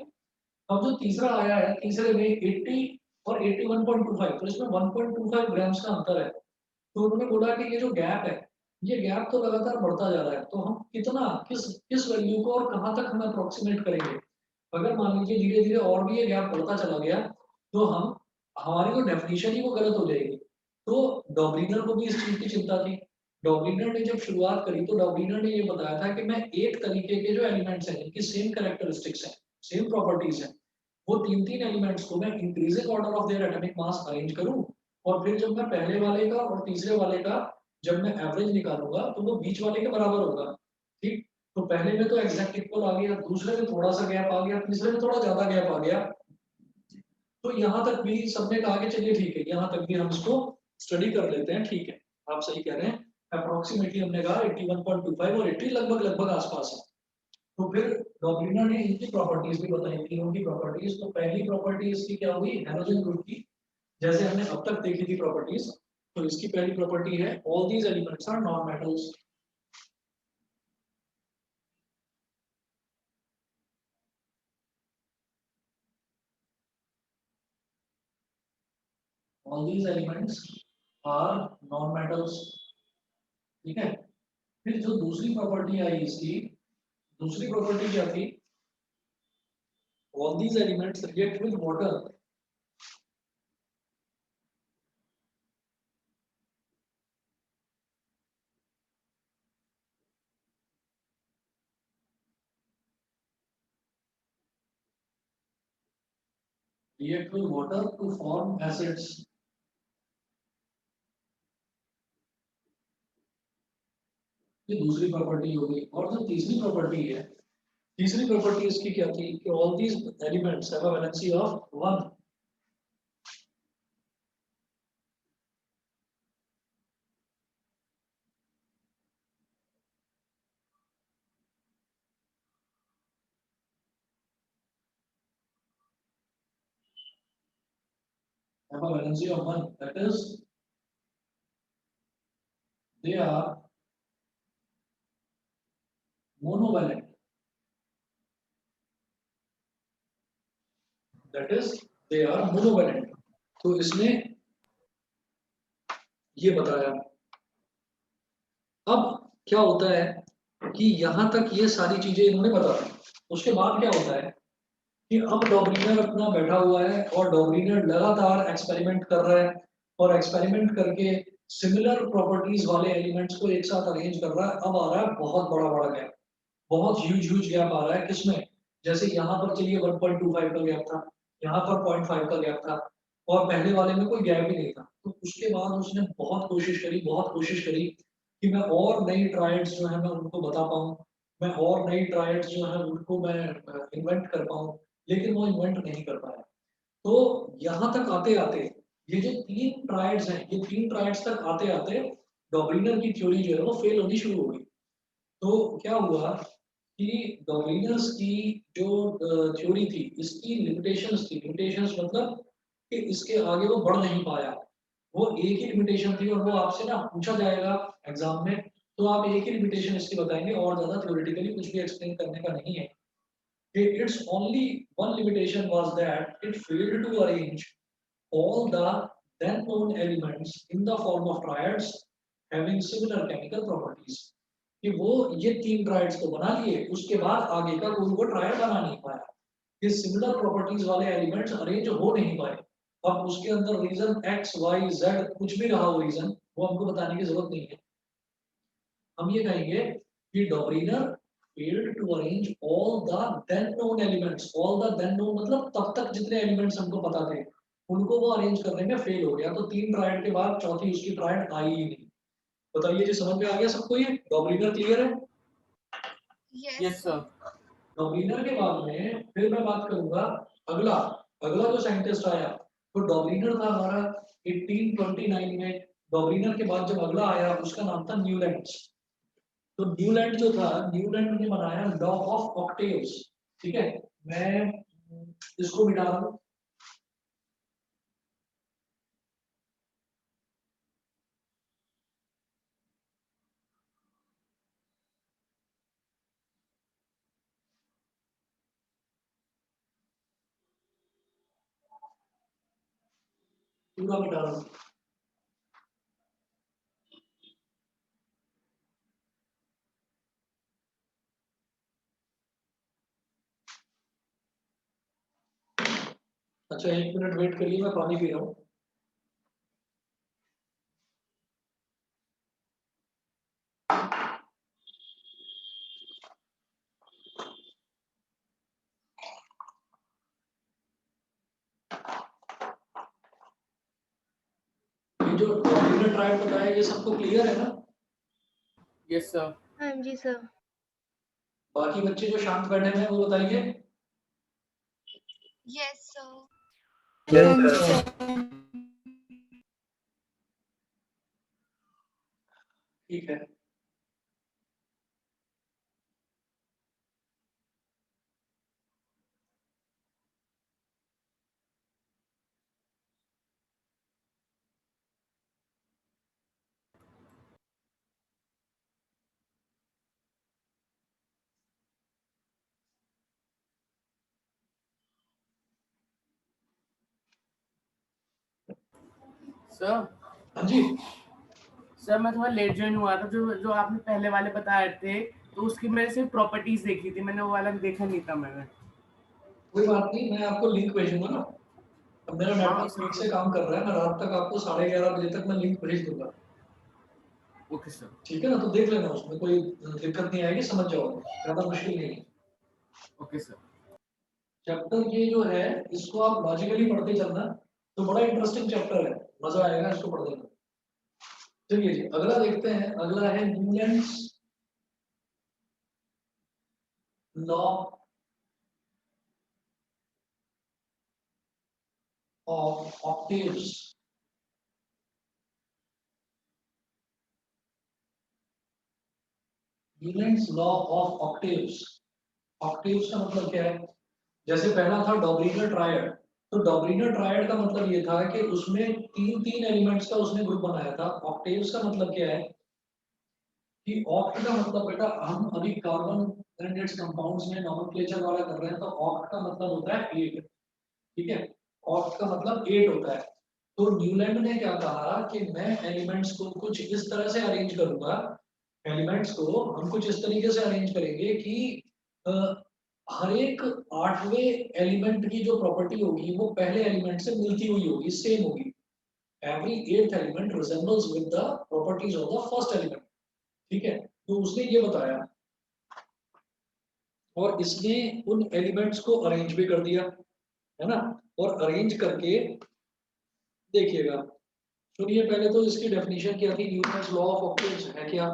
अब जो तीसरा आया है, तीसरे में 80 और 81.25, तो इसमें 1.25 ग्राम्स का अंतर है। तो उन्होंने बोला कि ये जो गैप है, ये गैप तो लगातार बढ़ता जा रहा है, तो हम कितना किस किस वैल्यू को और कहाँ तक हम अप्रोक्सीमेट करेंगे। अगर मान लीजिए धीरे धीरे और भी ये गैप बढ़ता चला गया तो हम हमारी जो डेफिनेशन ही वो गलत हो जाएगी। तो डॉबलिनर को भी इस चीज की चिंता थी। डॉबलिनर ने जब शुरुआत करी तो डॉबलिनर ने ये बताया था कि मैं एक तरीके के जो एलिमेंट्स हैं जिनकी सेम कैरेक्टरिस्टिक्स हैं, सेम प्रॉपर्टीज हैं, वो तीन तीन एलिमेंट्स को मैं increasing order of their atomic mass arrange करूं, और फिर जब मैं पहले वाले का और तीसरे वाले का जब मैं एवरेज निकालूंगा तो वो बीच वाले के बराबर होगा। ठीक, तो पहले में तो एग्जैक्ट इक्वल आ गया, दूसरे में थोड़ा सा गैप आ गया, तीसरे में थोड़ा ज्यादा गैप आ गया। तो यहाँ तक भी सबने कहा कि चलिए ठीक है, यहाँ तक भी हम इसको स्टडी कर लेते हैं, ठीक है, आप सही कह रहे हैं। अप्रोक्सीमेटली हमने कहा 81.25 और 80 लगभग लगभग आसपास है। तो फिर डॉबलिनर ने इनकी प्रॉपर्टीज भी बताई, तीनों की प्रॉपर्टीज। तो पहली प्रॉपर्टी इसकी क्या हुई, हैलोजन ग्रुप की, जैसे हमने अब तक देखी थी प्रॉपर्टीज। तो इसकी पहली प्रॉपर्टी है all these elements are non metals. All these elements are non metals, ठीक है। फिर जो दूसरी प्रॉपर्टी आई इसकी, दूसरी प्रॉपर्टी क्या थी, all these elements react with water. React with water to form acids. ये दूसरी प्रॉपर्टी हो गई। और जो तीसरी प्रॉपर्टी है, तीसरी प्रॉपर्टी इसकी क्या थी कि all these elements have a valency of 1। have a valency of 1, that is they are monovalent, that is they are monovalent। तो इसने ये बताया। अब क्या होता है कि यहां तक ये सारी चीजें इन्होंने बता दी, उसके बाद क्या होता है कि अब डॉबलिनर अपना बैठा हुआ है और डॉबलिनर लगातार एक्सपेरिमेंट कर रहा है, और एक्सपेरिमेंट करके सिमिलर प्रॉपर्टीज वाले एलिमेंट्स को एक साथ अरेंज कर रहा है। अब आ रहा है बहुत बड़ा बड़ा गैप, बहुत ह्यूज गैप आ रहा है। किसमें, जैसे यहाँ पर चलिए 1.25 का गैप था, यहाँ पर 0.5 का गैप था, और पहले वाले में कोई गैप ही नहीं था। तो उसके बाद उसने बहुत कोशिश करी, बहुत कोशिश करी कि मैं और नई ट्रायड्स जो है मैं उनको बता पाऊँ, मैं और नई ट्रायड्स जो है उनको मैं इन्वेंट कर पाऊँ, लेकिन वो इन्वेंट नहीं कर पाया। तो यहाँ तक आते आते ये जो तीन ट्रायड्स हैं, ये तीन ट्रायड्स तक आते आते डॉबलिनर की थ्योरी जो है वो फेल होनी शुरू हो गई। तो क्या हुआ कि डॉबलिनर्स की जो थ्योरी थी, इसकी लिमिटेशंस थी। लिमिटेशंस मतलब कि इसके आगे वो बढ़ नहीं पाया। वो एक ही लिमिटेशन थी, और वो आपसे ना पूछा जाएगा एग्जाम में, तो आप एक ही लिमिटेशन इसकी बताएंगे, और ज्यादा थ्योरेटिकली कुछ भी एक्सप्लेन करने का नहीं है। Its only one limitation was that it failed to arrange all the then known elements in the form of triads having similar chemical properties। कि वो ये तीन ट्रायड्स को बना लिए, उसके बाद आगे का कोई वो ट्रायड बना नहीं पाया, ये सिमिलर प्रॉपर्टीज वाले एलिमेंट्स अरेंज हो नहीं पाए। अब उसके अंदर रीजन एक्स वाई जेड कुछ भी रहा हो रीजन, वो हमको बताने की जरूरत नहीं है। हम ये कहेंगे कि डॉबलिनर failed to arrange all the then known elements। all the then known मतलब तब तक जितने एलिमेंट्स हमको पता थे उनको वो अरेंज करने में फेल हो गया। तो तीन ट्रायड के बाद चौथी उसकी ट्रायड आई ही नहीं। बताइए जी, समझ में आ गया सबको, ये डॉबलिनर क्लियर है? Yes sir. डॉबलिनर के बाद में फिर मैं बात करूंगा अगला, अगला जो साइंटिस्ट आया, तो डॉबलिनर था हमारा 1829 में। डॉबलिनर के बाद जब अगला आया उसका नाम था न्यूलैंड्स। तो न्यूलैंड जो था, न्यूलैंड ने बनाया लॉ ऑफ ऑक्टेव्स। ठीक है, मैं इसको मिटा रहा हूं। पूरा मिटा रहा हूं। अच्छा, 1 मिनट वेट करिए, मैं पानी पी रहा हूँ। ये जो डॉर्नियर ट्रायड बताया, ये सबको क्लियर है ना? Yes, sir. हाँ जी सर। बाकी बच्चे जो शांत बैठे हुए हैं वो बताइए। Yes, sir. Yes, sir. ठीक है। Sir, हाँ जी, सर मैं थोड़ा लेट ज्वाइन हुआ था। जो जो आपने पहले वाले बताए थे, तो उसकी मैंने सिर्फ प्रॉपर्टीज देखी थी, मैंने वो वाला देखा नहीं था मैंने। कोई बात नहीं, मैं आपको लिंक भेजूंगा ना। अब मेरा हाँ नेटवर्क ठीक से सर। काम कर रहा है, मैं रात तक आपको 11:30 बजे तक मैं लिंक भेज दूंगा। Okay sir. ठीक है ना? तो देख लेना, उसमें कोई दिक्कत नहीं आएगी, समझ जाओगे, ज्यादा मुश्किल नहीं है। Okay sir. चैप्टर ये जो है, इसको आप लॉजिकली पढ़ते चलना, तो बड़ा इंटरेस्टिंग चैप्टर है, मजा आएगा इसको पढ़ने में। चलिए जी, अगला देखते हैं। अगला है Newlands law of octaves. Newlands law of octaves. Octaves का मतलब क्या है? जैसे पहला था डॉबरिनर ट्रायड, तो डॉबरिनर ट्रायड का मतलब ये था कि उसमें तीन तीन एलिमेंट्स का उसने ग्रुप बनाया था। ऑक्टेव्स का मतलब क्या है कि ऑक्ट का मतलब, बेटा हम अभी कार्बन एंड इट्स कंपाउंड्स में नोमेनक्लेचर वाला कर रहे हैं, तो ऑक्ट का मतलब होता है 8। ठीक है, ऑक्ट का मतलब 8 होता है। तो न्यूलैंड ने क्या कहा कि मैं एलिमेंट्स को कुछ इस तरह से अरेंज करूंगा। एलिमेंट्स को हम कुछ इस तरीके से अरेंज करेंगे कि अ, हर एक 8वें एलिमेंट की जो प्रॉपर्टी होगी वो पहले एलिमेंट से मिलती हुई होगी, सेम होगी। Every 8th element resembles with the properties of the first element. ठीक है, तो उसने ये बताया, और इसने उन एलिमेंट्स को अरेंज भी कर दिया, है ना? और अरेंज करके देखिएगा, सुनिए, पहले तो इसकी डेफिनेशन क्या थी। न्यूटन्स लॉ ऑफ ऑक्टेव्स है क्या?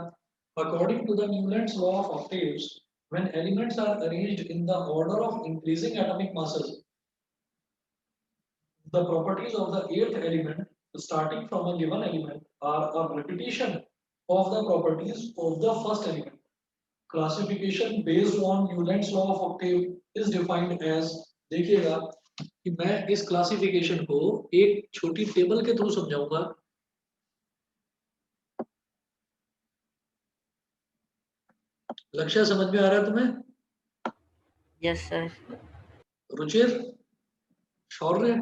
According to the Newton's law of octaves, when elements are arranged in the order of increasing atomic masses, the properties of the 8th element starting from a given element are a repetition of the properties of the first element. Classification based on Newton's law of octave is defined as, देखिएगा कि मैं इस classification को एक छोटी table के through समझाऊंगा। लक्ष्य समझ में आ रहा है तुम्हें? Yes, sir. रुचिर, शौर्य,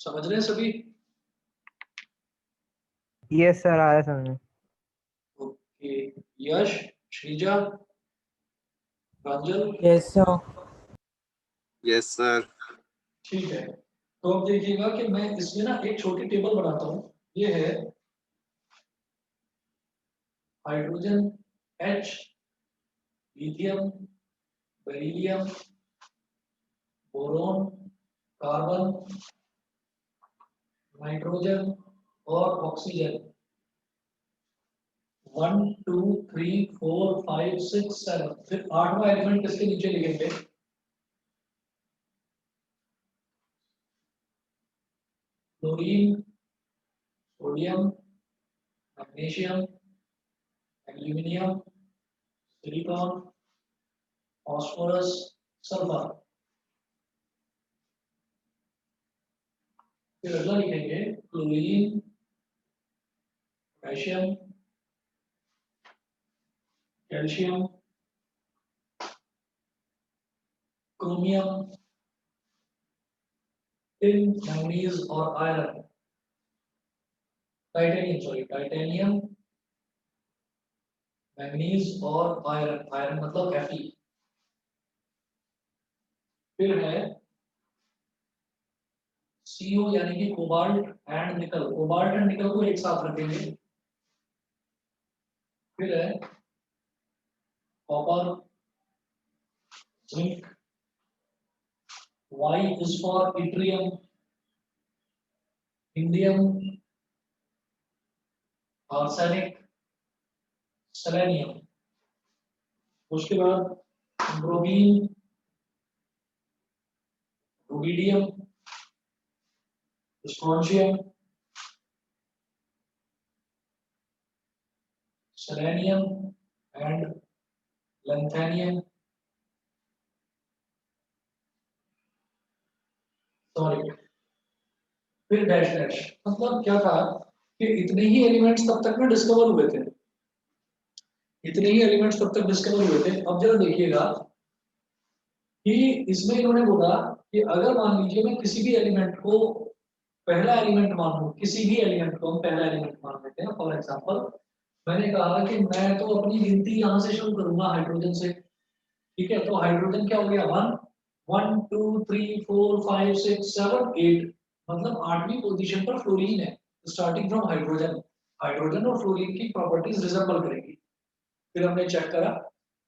समझ रहे हैं सभी? Yes, sir. आया समझ। ओके, यश, श्रीजा, प्रांजल, Yes, sir. Yes, sir. ठीक है। तो अब देखिएगा कि मैं इसमें ना एक छोटी टेबल बनाता हूँ। ये है hydrogen H, lithium, beryllium, boron, carbon, nitrogen और ऑक्सीजन। 1 2 3 4 5 6 7। फिर 8वां एलिमेंट किसके नीचे लिखेंगे? Chlorine, sodium, magnesium, aluminium, silicon, phosphorus, sulphur. फिर अगला लिखेंगे chlorine, potassium, calcium, chromium, tin, manganese और आयरन। टाइटेनियम, मैंगनीज और आयरन। आयरन मतलब Fe। फिर है CO यानी कि cobalt and nickel. Cobalt and nickel को एक साथ रखेंगे। फिर है copper, zinc, Y is for yttrium, indium, arsenic, selenium. उसके बाद bromine, rubidium, strontium, selenium and lanthanum. Sorry, फिर डैश डैश। मतलब क्या था कि इतने ही एलिमेंट्स तब तक में डिस्कवर हुए थे, इतने ही एलिमेंट्स तब तक डिस्कवर हुए थे। अब जरा देखिएगा कि इसमें इन्होंने बोला कि अगर मान लीजिए मैं किसी भी एलिमेंट को पहला एलिमेंट मान लूं, किसी भी एलिमेंट को हम पहला एलिमेंट मान लेते हैं। फॉर एग्जांपल मैंने कहा कि मैं तो अपनी गिनती यहां से शुरू करूंगा हाइड्रोजन से, ठीक है। तो हाइड्रोजन क्या हो गया, 1 2 3 4 5 6 7 8, मतलब 8वीं पोजीशन पर फ्लोरीन है। स्टार्टिंग फ्रॉम हाइड्रोजन, हाइड्रोजन और फ्लोरीन की प्रॉपर्टीज रिजेंबल करेगी। फिर हमने चेक करा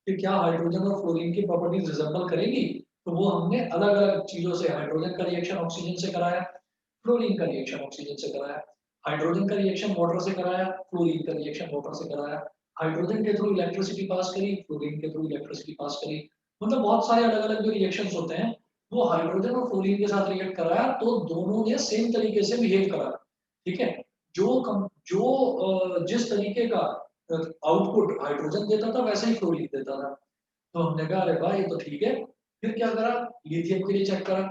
कि क्या हाइड्रोजन और फ्लोरीन की प्रॉपर्टीज रिजेंबल करेगी, तो वो हमने अलग अलग चीजों से, हाइड्रोजन का रिएक्शन ऑक्सीजन से कराया, फ्लोरीन का रिएक्शन ऑक्सीजन से कराया, हाइड्रोजन का रिएक्शन वाटर से कराया, फ्लोरीन का रिएक्शन वाटर से कराया, हाइड्रोजन के थ्रू इलेक्ट्रिसिटी पास करी, फ्लोरीन के थ्रू इलेक्ट्रिसिटी पास करी। मतलब बहुत सारे अलग अलग जो रिएक्शंस होते हैं वो हाइड्रोजन और फ्लोरीन के साथ रिएक्ट कराया, तो दोनों ने सेम तरीके से बिहेव करा, ठीक है। जिस तरीके का आउटपुट हाइड्रोजन देता था वैसे ही फ्लोरीन देता था। तो हमने कहा अरे भाई ये तो ठीक है। फिर क्या करा, लिथियम के लिए चेक करा।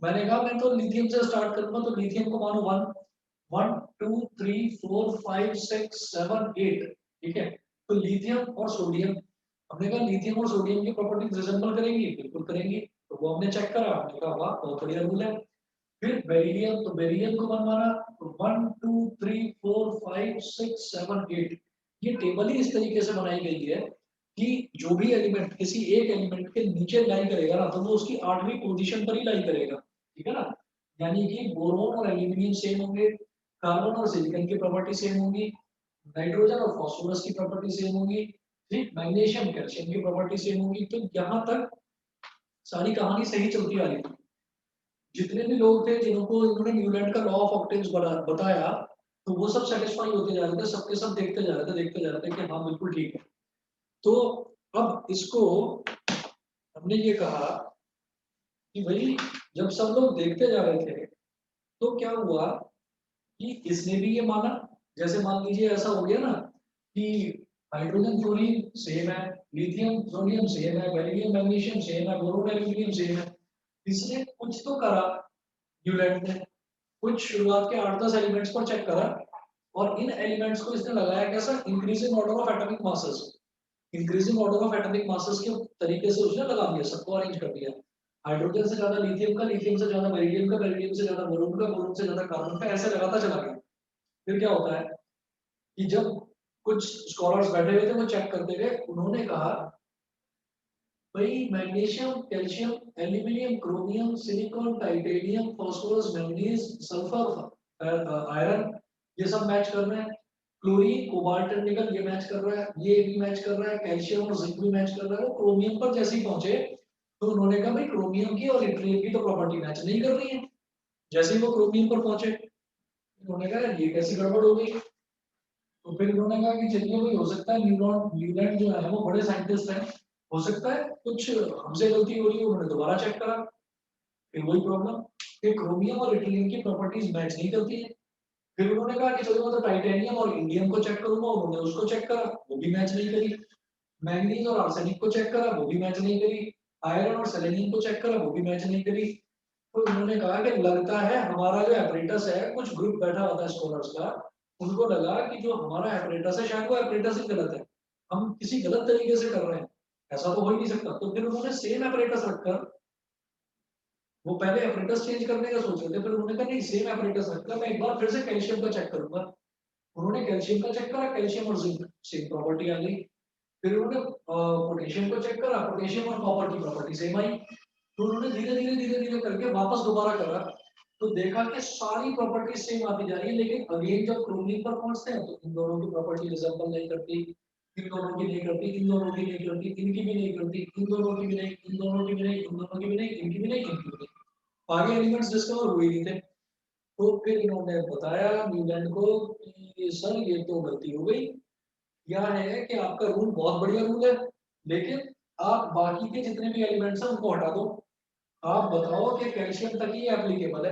मैंने कहा मैं तो लिथियम से स्टार्ट करूंगा, तो लिथियम को मानो 1 2 3 4 5 6 7 8, ठीक है। तो लिथियम और सोडियम, हमने कहा लिथियम और सोडियम की प्रॉपर्टीज रिजेंबल करेंगी, बिल्कुल करेंगी। तो वो हमने चेक करा, हमने कहा वाह बहुत बढ़िया रूल है। फिर बेरिलियम, तो बेरिलियम को बनवाना, तो 1 2 3 4 5 6 7 8। ये टेबल ही इस तरीके से बनाई गई है कि जो भी एलिमेंट किसी एक एलिमेंट के नीचे लाई करेगा ना, तो वो उसकी 8वीं पोजीशन पर ही लाई करेगा, ठीक है ना। यानी कि बोरोन और एल्यूमिनियम सेम होंगे, कार्बन और सिलिकॉन की प्रॉपर्टी सेम होंगी, नाइट्रोजन और फास्फोरस की प्रॉपर्टी सेम होंगी, ठीक, मैग्नीशियम कैल्शियम की प्रॉपर्टी सेम होगी। तो यहाँ तक सारी कहानी सही चलती आ रही थी। जितने भी लोग थे जिनको इन्होंने न्यूलैंड का लॉ ऑफ ऑक्टेव्स बताया, तो वो सब सेटिस्फाई होते जा रहे थे, सबके सब देखते जा रहे थे, देखते जा रहे थे कि हाँ बिल्कुल ठीक है। तो अब इसको हमने ये कहा कि भाई जब सब लोग देखते जा रहे थे तो क्या हुआ कि इसने भी ये माना। जैसे मान लीजिए ऐसा हो गया ना कि हाइड्रोजन फ्लोरीन सेम है, लिथियम सोडियम सेम है, बेरिलियम मैग्नीशियम सेम है, बोरोन एल्यूमिनियम सेम है। इसने कुछ तो करा न्यूलैंड ने, कुछ शुरुआत के 8-10 एलिमेंट्स पर चेक करा, और इन एलिमेंट्स को इसने लगाया कैसा, increasing order of atomic masses. Increasing order of atomic masses के तरीके से उसने लगा दिया, सबको अरेंज कर दिया। हाइड्रोजन से ज्यादा लिथियम का, लिथियम से ज्यादा बेरिलियम का, बेरिलियम से ज्यादा बोरोन का, बोरोन से ज्यादा कार्बन का, ऐसे लगाता चला गया। फिर क्या होता है कि जब कुछ स्कॉलर्स बैठे हुए थे वो चेक करते गए, उन्होंने कहा भाई magnesium, calcium, aluminium, chromium, silicon, titanium, phosphorus, manganese, sulphur, iron, ये सब मैच कर रहे हैं। क्लोरीन, कोबाल्ट एंड निकल ये मैच कर रहा है, ये भी मैच कर रहा है, कैल्शियम और जिंक भी मैच कर रहा है। वो क्रोमियम पर जैसे ही पहुंचे तो उन्होंने कहा भाई क्रोमियम की और इट्रियम की तो प्रॉपर्टी मैच नहीं कर रही है। जैसे ही वो क्रोमियम पर पहुंचे उन्होंने कहा ये कैसी गड़बड़ हो गई। तो फिर उन्होंने कहा कि चलिए भाई हो सकता है न्यूलैंड जो है वो बड़े साइंटिस्ट हैं, हो सकता है कुछ हमसे गलती हो रही है। उन्होंने दोबारा चेक करा, फिर वही प्रॉब्लम कि क्रोमियम और इट्रियम की प्रॉपर्टीज मैच नहीं करती है। फिर उन्होंने कहा कि चलो मैं तो टाइटेनियम और इंडियम को चेक करूंगा, उन्होंने उसको चेक करा, वो भी मैच नहीं करी। मैंगनीज और आर्सेनिक को चेक करा, वो भी मैच नहीं करी। आयरन और सेलेनियम को चेक करा, वो भी मैच नहीं करी। तो उन्होंने कहा कि लगता है हमारा जो एपरेटस है, कुछ ग्रुप बैठा होता है स्कॉलर्स का, उनको लगा कि जो हमारा एपरेटस है शायद वो एपरेटस ही गलत है, हम किसी गलत तरीके से कर रहे हैं, ऐसा तो हो ही नहीं सकता। तो फिर उन्होंने सेम एपरेटस रखकर, वो पहले एपरेटस चेंज करने का सोच रहे थे, फिर उन्होंने कहा नहीं सेम एपरेटस रखकर मैं एक बार फिर से कैल्शियम का चेक करूंगा। उन्होंने कैल्शियम का चेक करा, कैल्शियम और जिंक सेम प्रॉपर्टी आ गई। फिर उन्होंने पोटेशियम को चेक करा, पोटेशियम और कॉपर की प्रॉपर्टी सेम आई। तो उन्होंने धीरे धीरे करके वापस दोबारा करा, तो देखा कि सारी प्रॉपर्टी सेम आती जा रही है, लेकिन अगेन जब क्रोमियम पर पहुंचते हैं तो इन दोनों की प्रॉपर्टी रिजेंबल नहीं करती, इन दोनों की नहीं करती, इन दोनों की नहीं करती, इनकी भी नहीं करती, इन दोनों की भी नहीं, इन दोनों की भी नहीं, इन दोनों की भी नहीं, इनकी भी नहीं, इनकी भी नहीं। आगे एलिमेंट्स डिस्कवर हुए नहीं थे। तो फिर इन्होंने बताया न्यूलैंड को कि सर ये तो गलती हो गई, क्या है कि आपका रूल बहुत बढ़िया रूल है, लेकिन आप बाकी के जितने भी एलिमेंट्स हैं उनको हटा दो, आप बताओ कि कैल्शियम तक ही एप्लीकेबल है।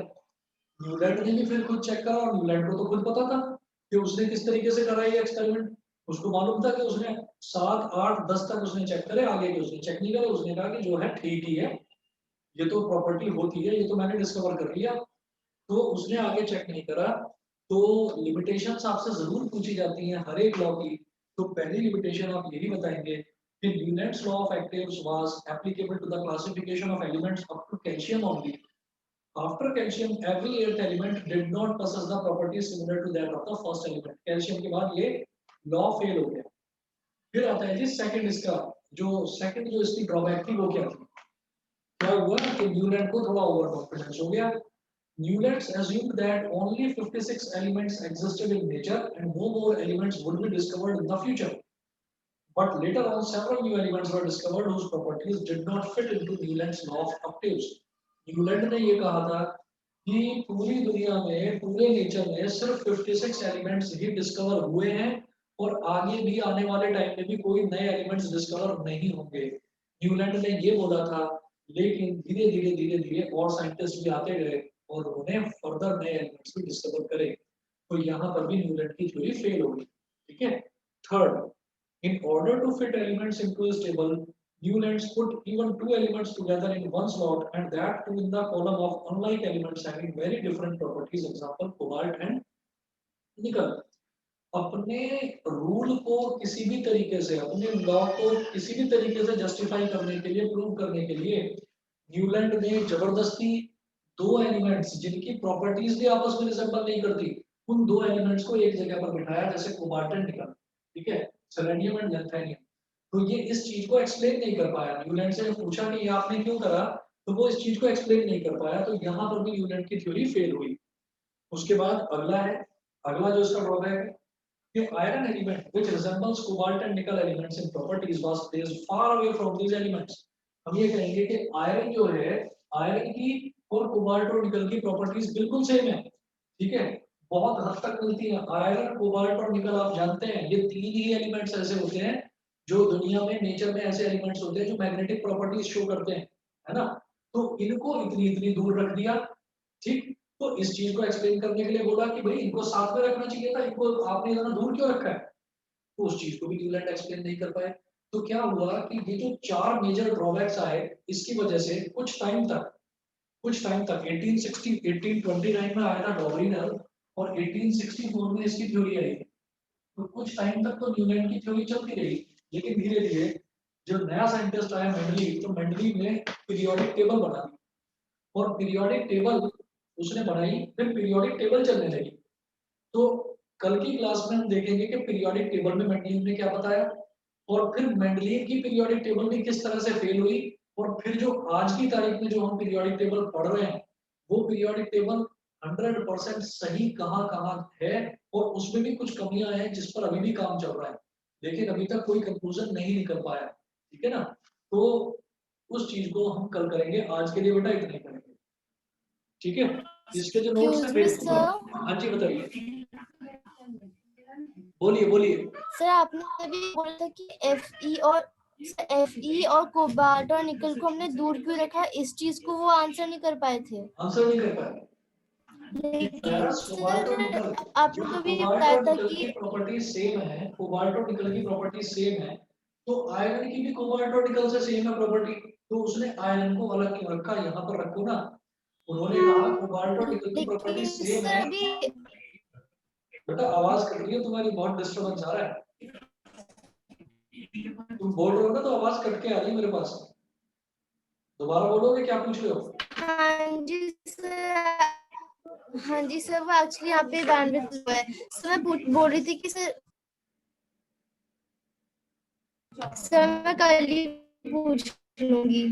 न्यूलैंड ने भी फिर खुद चेक करा, और न्यूलैंड को तो खुद पता था कि उसने किस तरीके से करा ये एक्सपेरिमेंट। उसको मालूम था कि उसने 7, 8, 10 तक उसने चेक करे, आगे के उसने चेक नहीं करे। उसने कहा कि जो है ठीक ही है, ये तो प्रॉपर्टी होती है, ये तो मैंने डिस्कवर कर लिया। तो उसने आगे चेक नहीं करा। तो लिमिटेशंस आपसे जरूर पूछी जाती हैं हर एक लॉ की। तो पहली लिमिटेशन आप यही बताएंगे कि Newlands law of actives was applicable to the classification of elements up to calcium only. After calcium every earth element did not possess the properties similar to that of the first element। Calcium के बाद ये law fail हो गया। फिर आता है जी second, इसका जो सेकंड जो इसकी ड्रॉबैक थी वो क्या थी? क्या हुआ कि न्यूलैंड को थोड़ा ओवर कॉन्फिडेंस हो गया। Newlands assumed that only 56 elements existed in nature and no more elements would be discovered in the future. But later on, several new elements were discovered whose properties did not fit into Newland's law of octaves. Newland ने ये कहा था कि पूरी दुनिया में, पूरे nature में सिर्फ 56 एलिमेंट्स ही डिस्कवर हुए हैं, और आगे भी आने वाले टाइम में भी कोई नए एलिमेंट्स डिस्कवर नहीं होंगे। न्यूलैंड ने ये बोला था, लेकिन धीरे धीरे और साइंटिस्ट भी आते गए और उन्हें फर्दर नए एलिमेंट्स भी डिस्कवर करे। तो यहाँ पर भी न्यूलैंड की थ्योरी फेल हो गई। ठीक है। Third, in order to fit elements into his table, Newlands put even two elements together in one slot, and that too in the column of unlike elements having very different properties, example cobalt and nickel। अपने rule को किसी भी तरीके से, अपने law को किसी भी तरीके से जस्टिफाई करने के लिए, प्रूव करने के लिए, न्यूलैंड ने जबरदस्ती दो एलिमेंट्स जिनकी प्रॉपर्टीज भी आपस में रिसेंबल नहीं करती, उन दो एलिमेंट्स को एक जगह पर बिठाया, जैसे कोबाल्ट एंड निकल। ठीक है, सेलेनियम एंड लैंथेनियम। तो ये इस चीज को एक्सप्लेन नहीं कर पाया। न्यूलैंड से पूछा कि ये आपने क्यों करा, तो वो इस चीज को एक्सप्लेन नहीं कर पाया। तो यहाँ पर भी न्यूलैंड की थ्योरी फेल हुई। उसके बाद अगला है, अगला जो इसका ड्रॉबैक है, The iron element, which resembles cobalt and nickel elements in properties, was placed far away from these elements। हम ये कहेंगे कि आयरन जो है, आयरन की और कोबाल्ट और निकल की प्रॉपर्टीज बिल्कुल सेम है। ठीक है, बहुत हद तक मिलती है। आयरन, कोबाल्ट और निकल आप जानते हैं, ये तीन ही एलिमेंट्स ऐसे होते हैं जो दुनिया में, नेचर में ऐसे एलिमेंट्स होते हैं जो मैग्नेटिक प्रॉपर्टीज शो करते हैं, है ना। तो इनको इतनी इतनी दूर रख दिया। ठीक, तो इस चीज को एक्सप्लेन करने के लिए बोला कि भाई इनको साथ में रखना चाहिए था, इनको आपने इतना दूर क्यों रखा है। तो उस चीज को भी न्यूलैंड एक्सप्लेन नहीं कर पाए। तो क्या हुआ कि ये जो चार मेजर ड्रॉबैक्स आए, इसकी वजह से कुछ टाइम तक 1860 1829 में आया था डॉबरिनल, और 1864 में इसकी थ्योरी आई। तो कुछ टाइम तक तो न्यूलैंड की थ्योरी चलती रही, लेकिन धीरे धीरे जो नया साइंटिस्ट आया मेंडली, तो मेंडली ने पीरियोडिक टेबल बना दी, और पीरियोडिक टेबल उसने बनाई, फिर पीरियोडिक टेबल चलने लगी। तो कल की क्लास में हम देखेंगे कि पीरियोडिक टेबल में मेंडलीव ने क्या बताया, और फिर मेंडलीव की पीरियोडिक टेबल भी किस तरह से फेल हुई, और फिर जो आज की तारीख में जो हम पीरियोडिक टेबल पढ़ रहे हैं, वो पीरियोडिक टेबल 100% सही कहाँ कहाँ है, और उसमें भी कुछ कमियां हैं जिस पर अभी भी काम चल रहा है, लेकिन अभी तक कोई कंक्लूजन नहीं निकल पाया। ठीक है ना। तो उस चीज को हम कल करेंगे, आज के लिए बेटा इतना ही करेंगे। ठीक है, इसके जो नोट्स हैं भेज दूंगा। हाँ जी बताइए, बोलिए बोलिए। सर आपने अभी बोला था कि Fe और कोबाल्ट और निकल को हमने दूर क्यों रखा, इस चीज को वो आंसर नहीं कर पाए थे। आंसर नहीं कर पाए, फेरस कोबाल्ट और निकल, आपने जो तो भी कोबाल्ट बताया और था निकल की कि प्रॉपर्टी सेम है, कोबाल्ट और निकल की प्रॉपर्टी सेम है, तो आयरन की भी कोबाल्ट और निकल से सेम है प्रॉपर्टी, तो उसने आयरन को अलग क्यों रखा? यहाँ पर रखो ना, उन्होंने कहा कोबाल्ट और निकल की प्रॉपर्टी लेकिन सेम सर है। अभी बेटा आवाज कट रही है तुम्हारी, बहुत डिस्टर्बेंस आ रहा है, तुम बोल रहे हो ना तो आवाज कट के आ रही है मेरे पास, दोबारा बोलोगे क्या पूछ रहे हो? हाँ जी सर, हाँ जी सर, वो एक्चुअली यहाँ पे बैंडविड्थ लो है। सर मैं बोल रही थी कि सर मैं कल ही पूछ लूंगी।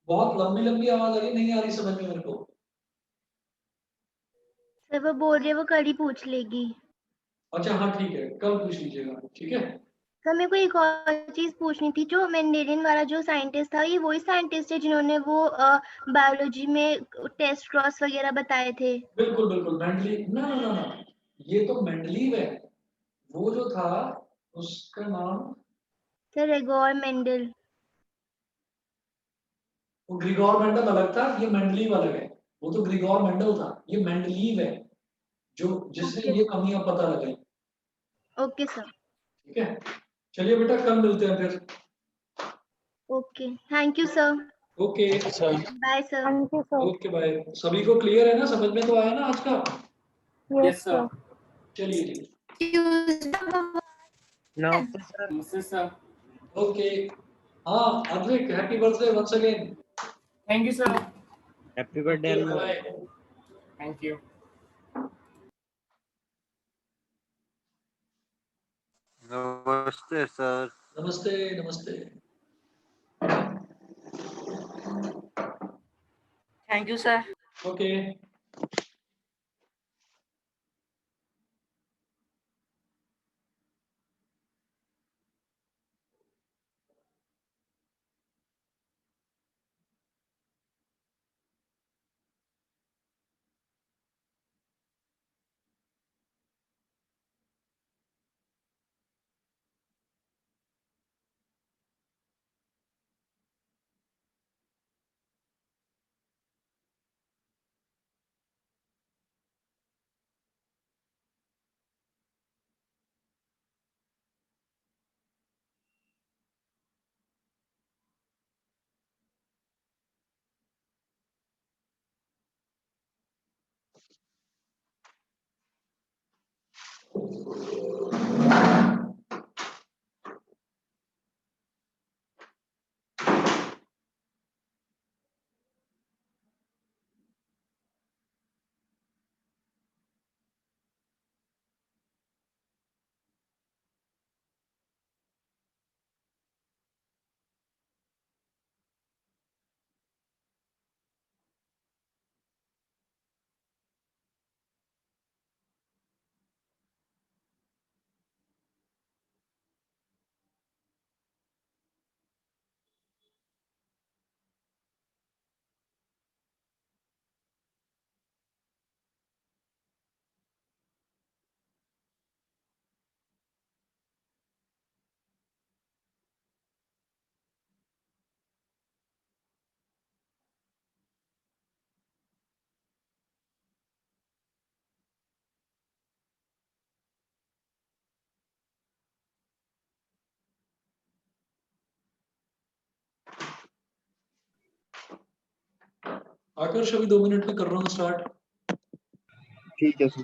बहुत लंबी लंबी आवाज आ रही है, नहीं आ रही समझ में मेरे को। सर वो बोल रही है वो कल ही पूछ लेगी। अच्छा हाँ ठीक है, कल पूछ लीजिएगा, ठीक है। सर मेरे को एक और चीज पूछनी थी, जो मेंडेलियन वाला जो साइंटिस्ट था, ये वही साइंटिस्ट है जिन्होंने वो बायोलॉजी में टेस्ट क्रॉस वगैरह बताए थे? बिल्कुल बिल्कुल मेंडली, ना ना ना ना, ये तो मेंडलीव है, वो जो था उसका नाम, सर रेगोर मेंडल। वो ग्रिगोर मेंडल अलग था, ये मेंडलीव अलग है। वो तो ग्रिगोर मेंडल था, ये मेंडलीव है जो जिसने ओके ये कमियां पता लगाई। Okay sir. ठीक है, चलिए बेटा कल मिलते हैं फिर। Okay thank you sir. Okay bye sir. Thank you sir. Okay bye. सभी को क्लियर है ना, समझ में तो आया ना आज का? Yes sir. चलिए जी, नमस्ते सर। नमस्ते सर। ओके। हाँ Advik, happy birthday once again. Thank you sir. Happy birthday okay Anmol. Bye. Thank you. नमस्ते सर। नमस्ते नमस्ते। Thank you sir. Okay. Aakarsh अभी 2 मिनट में कर रहा हूँ स्टार्ट। ठीक है सर।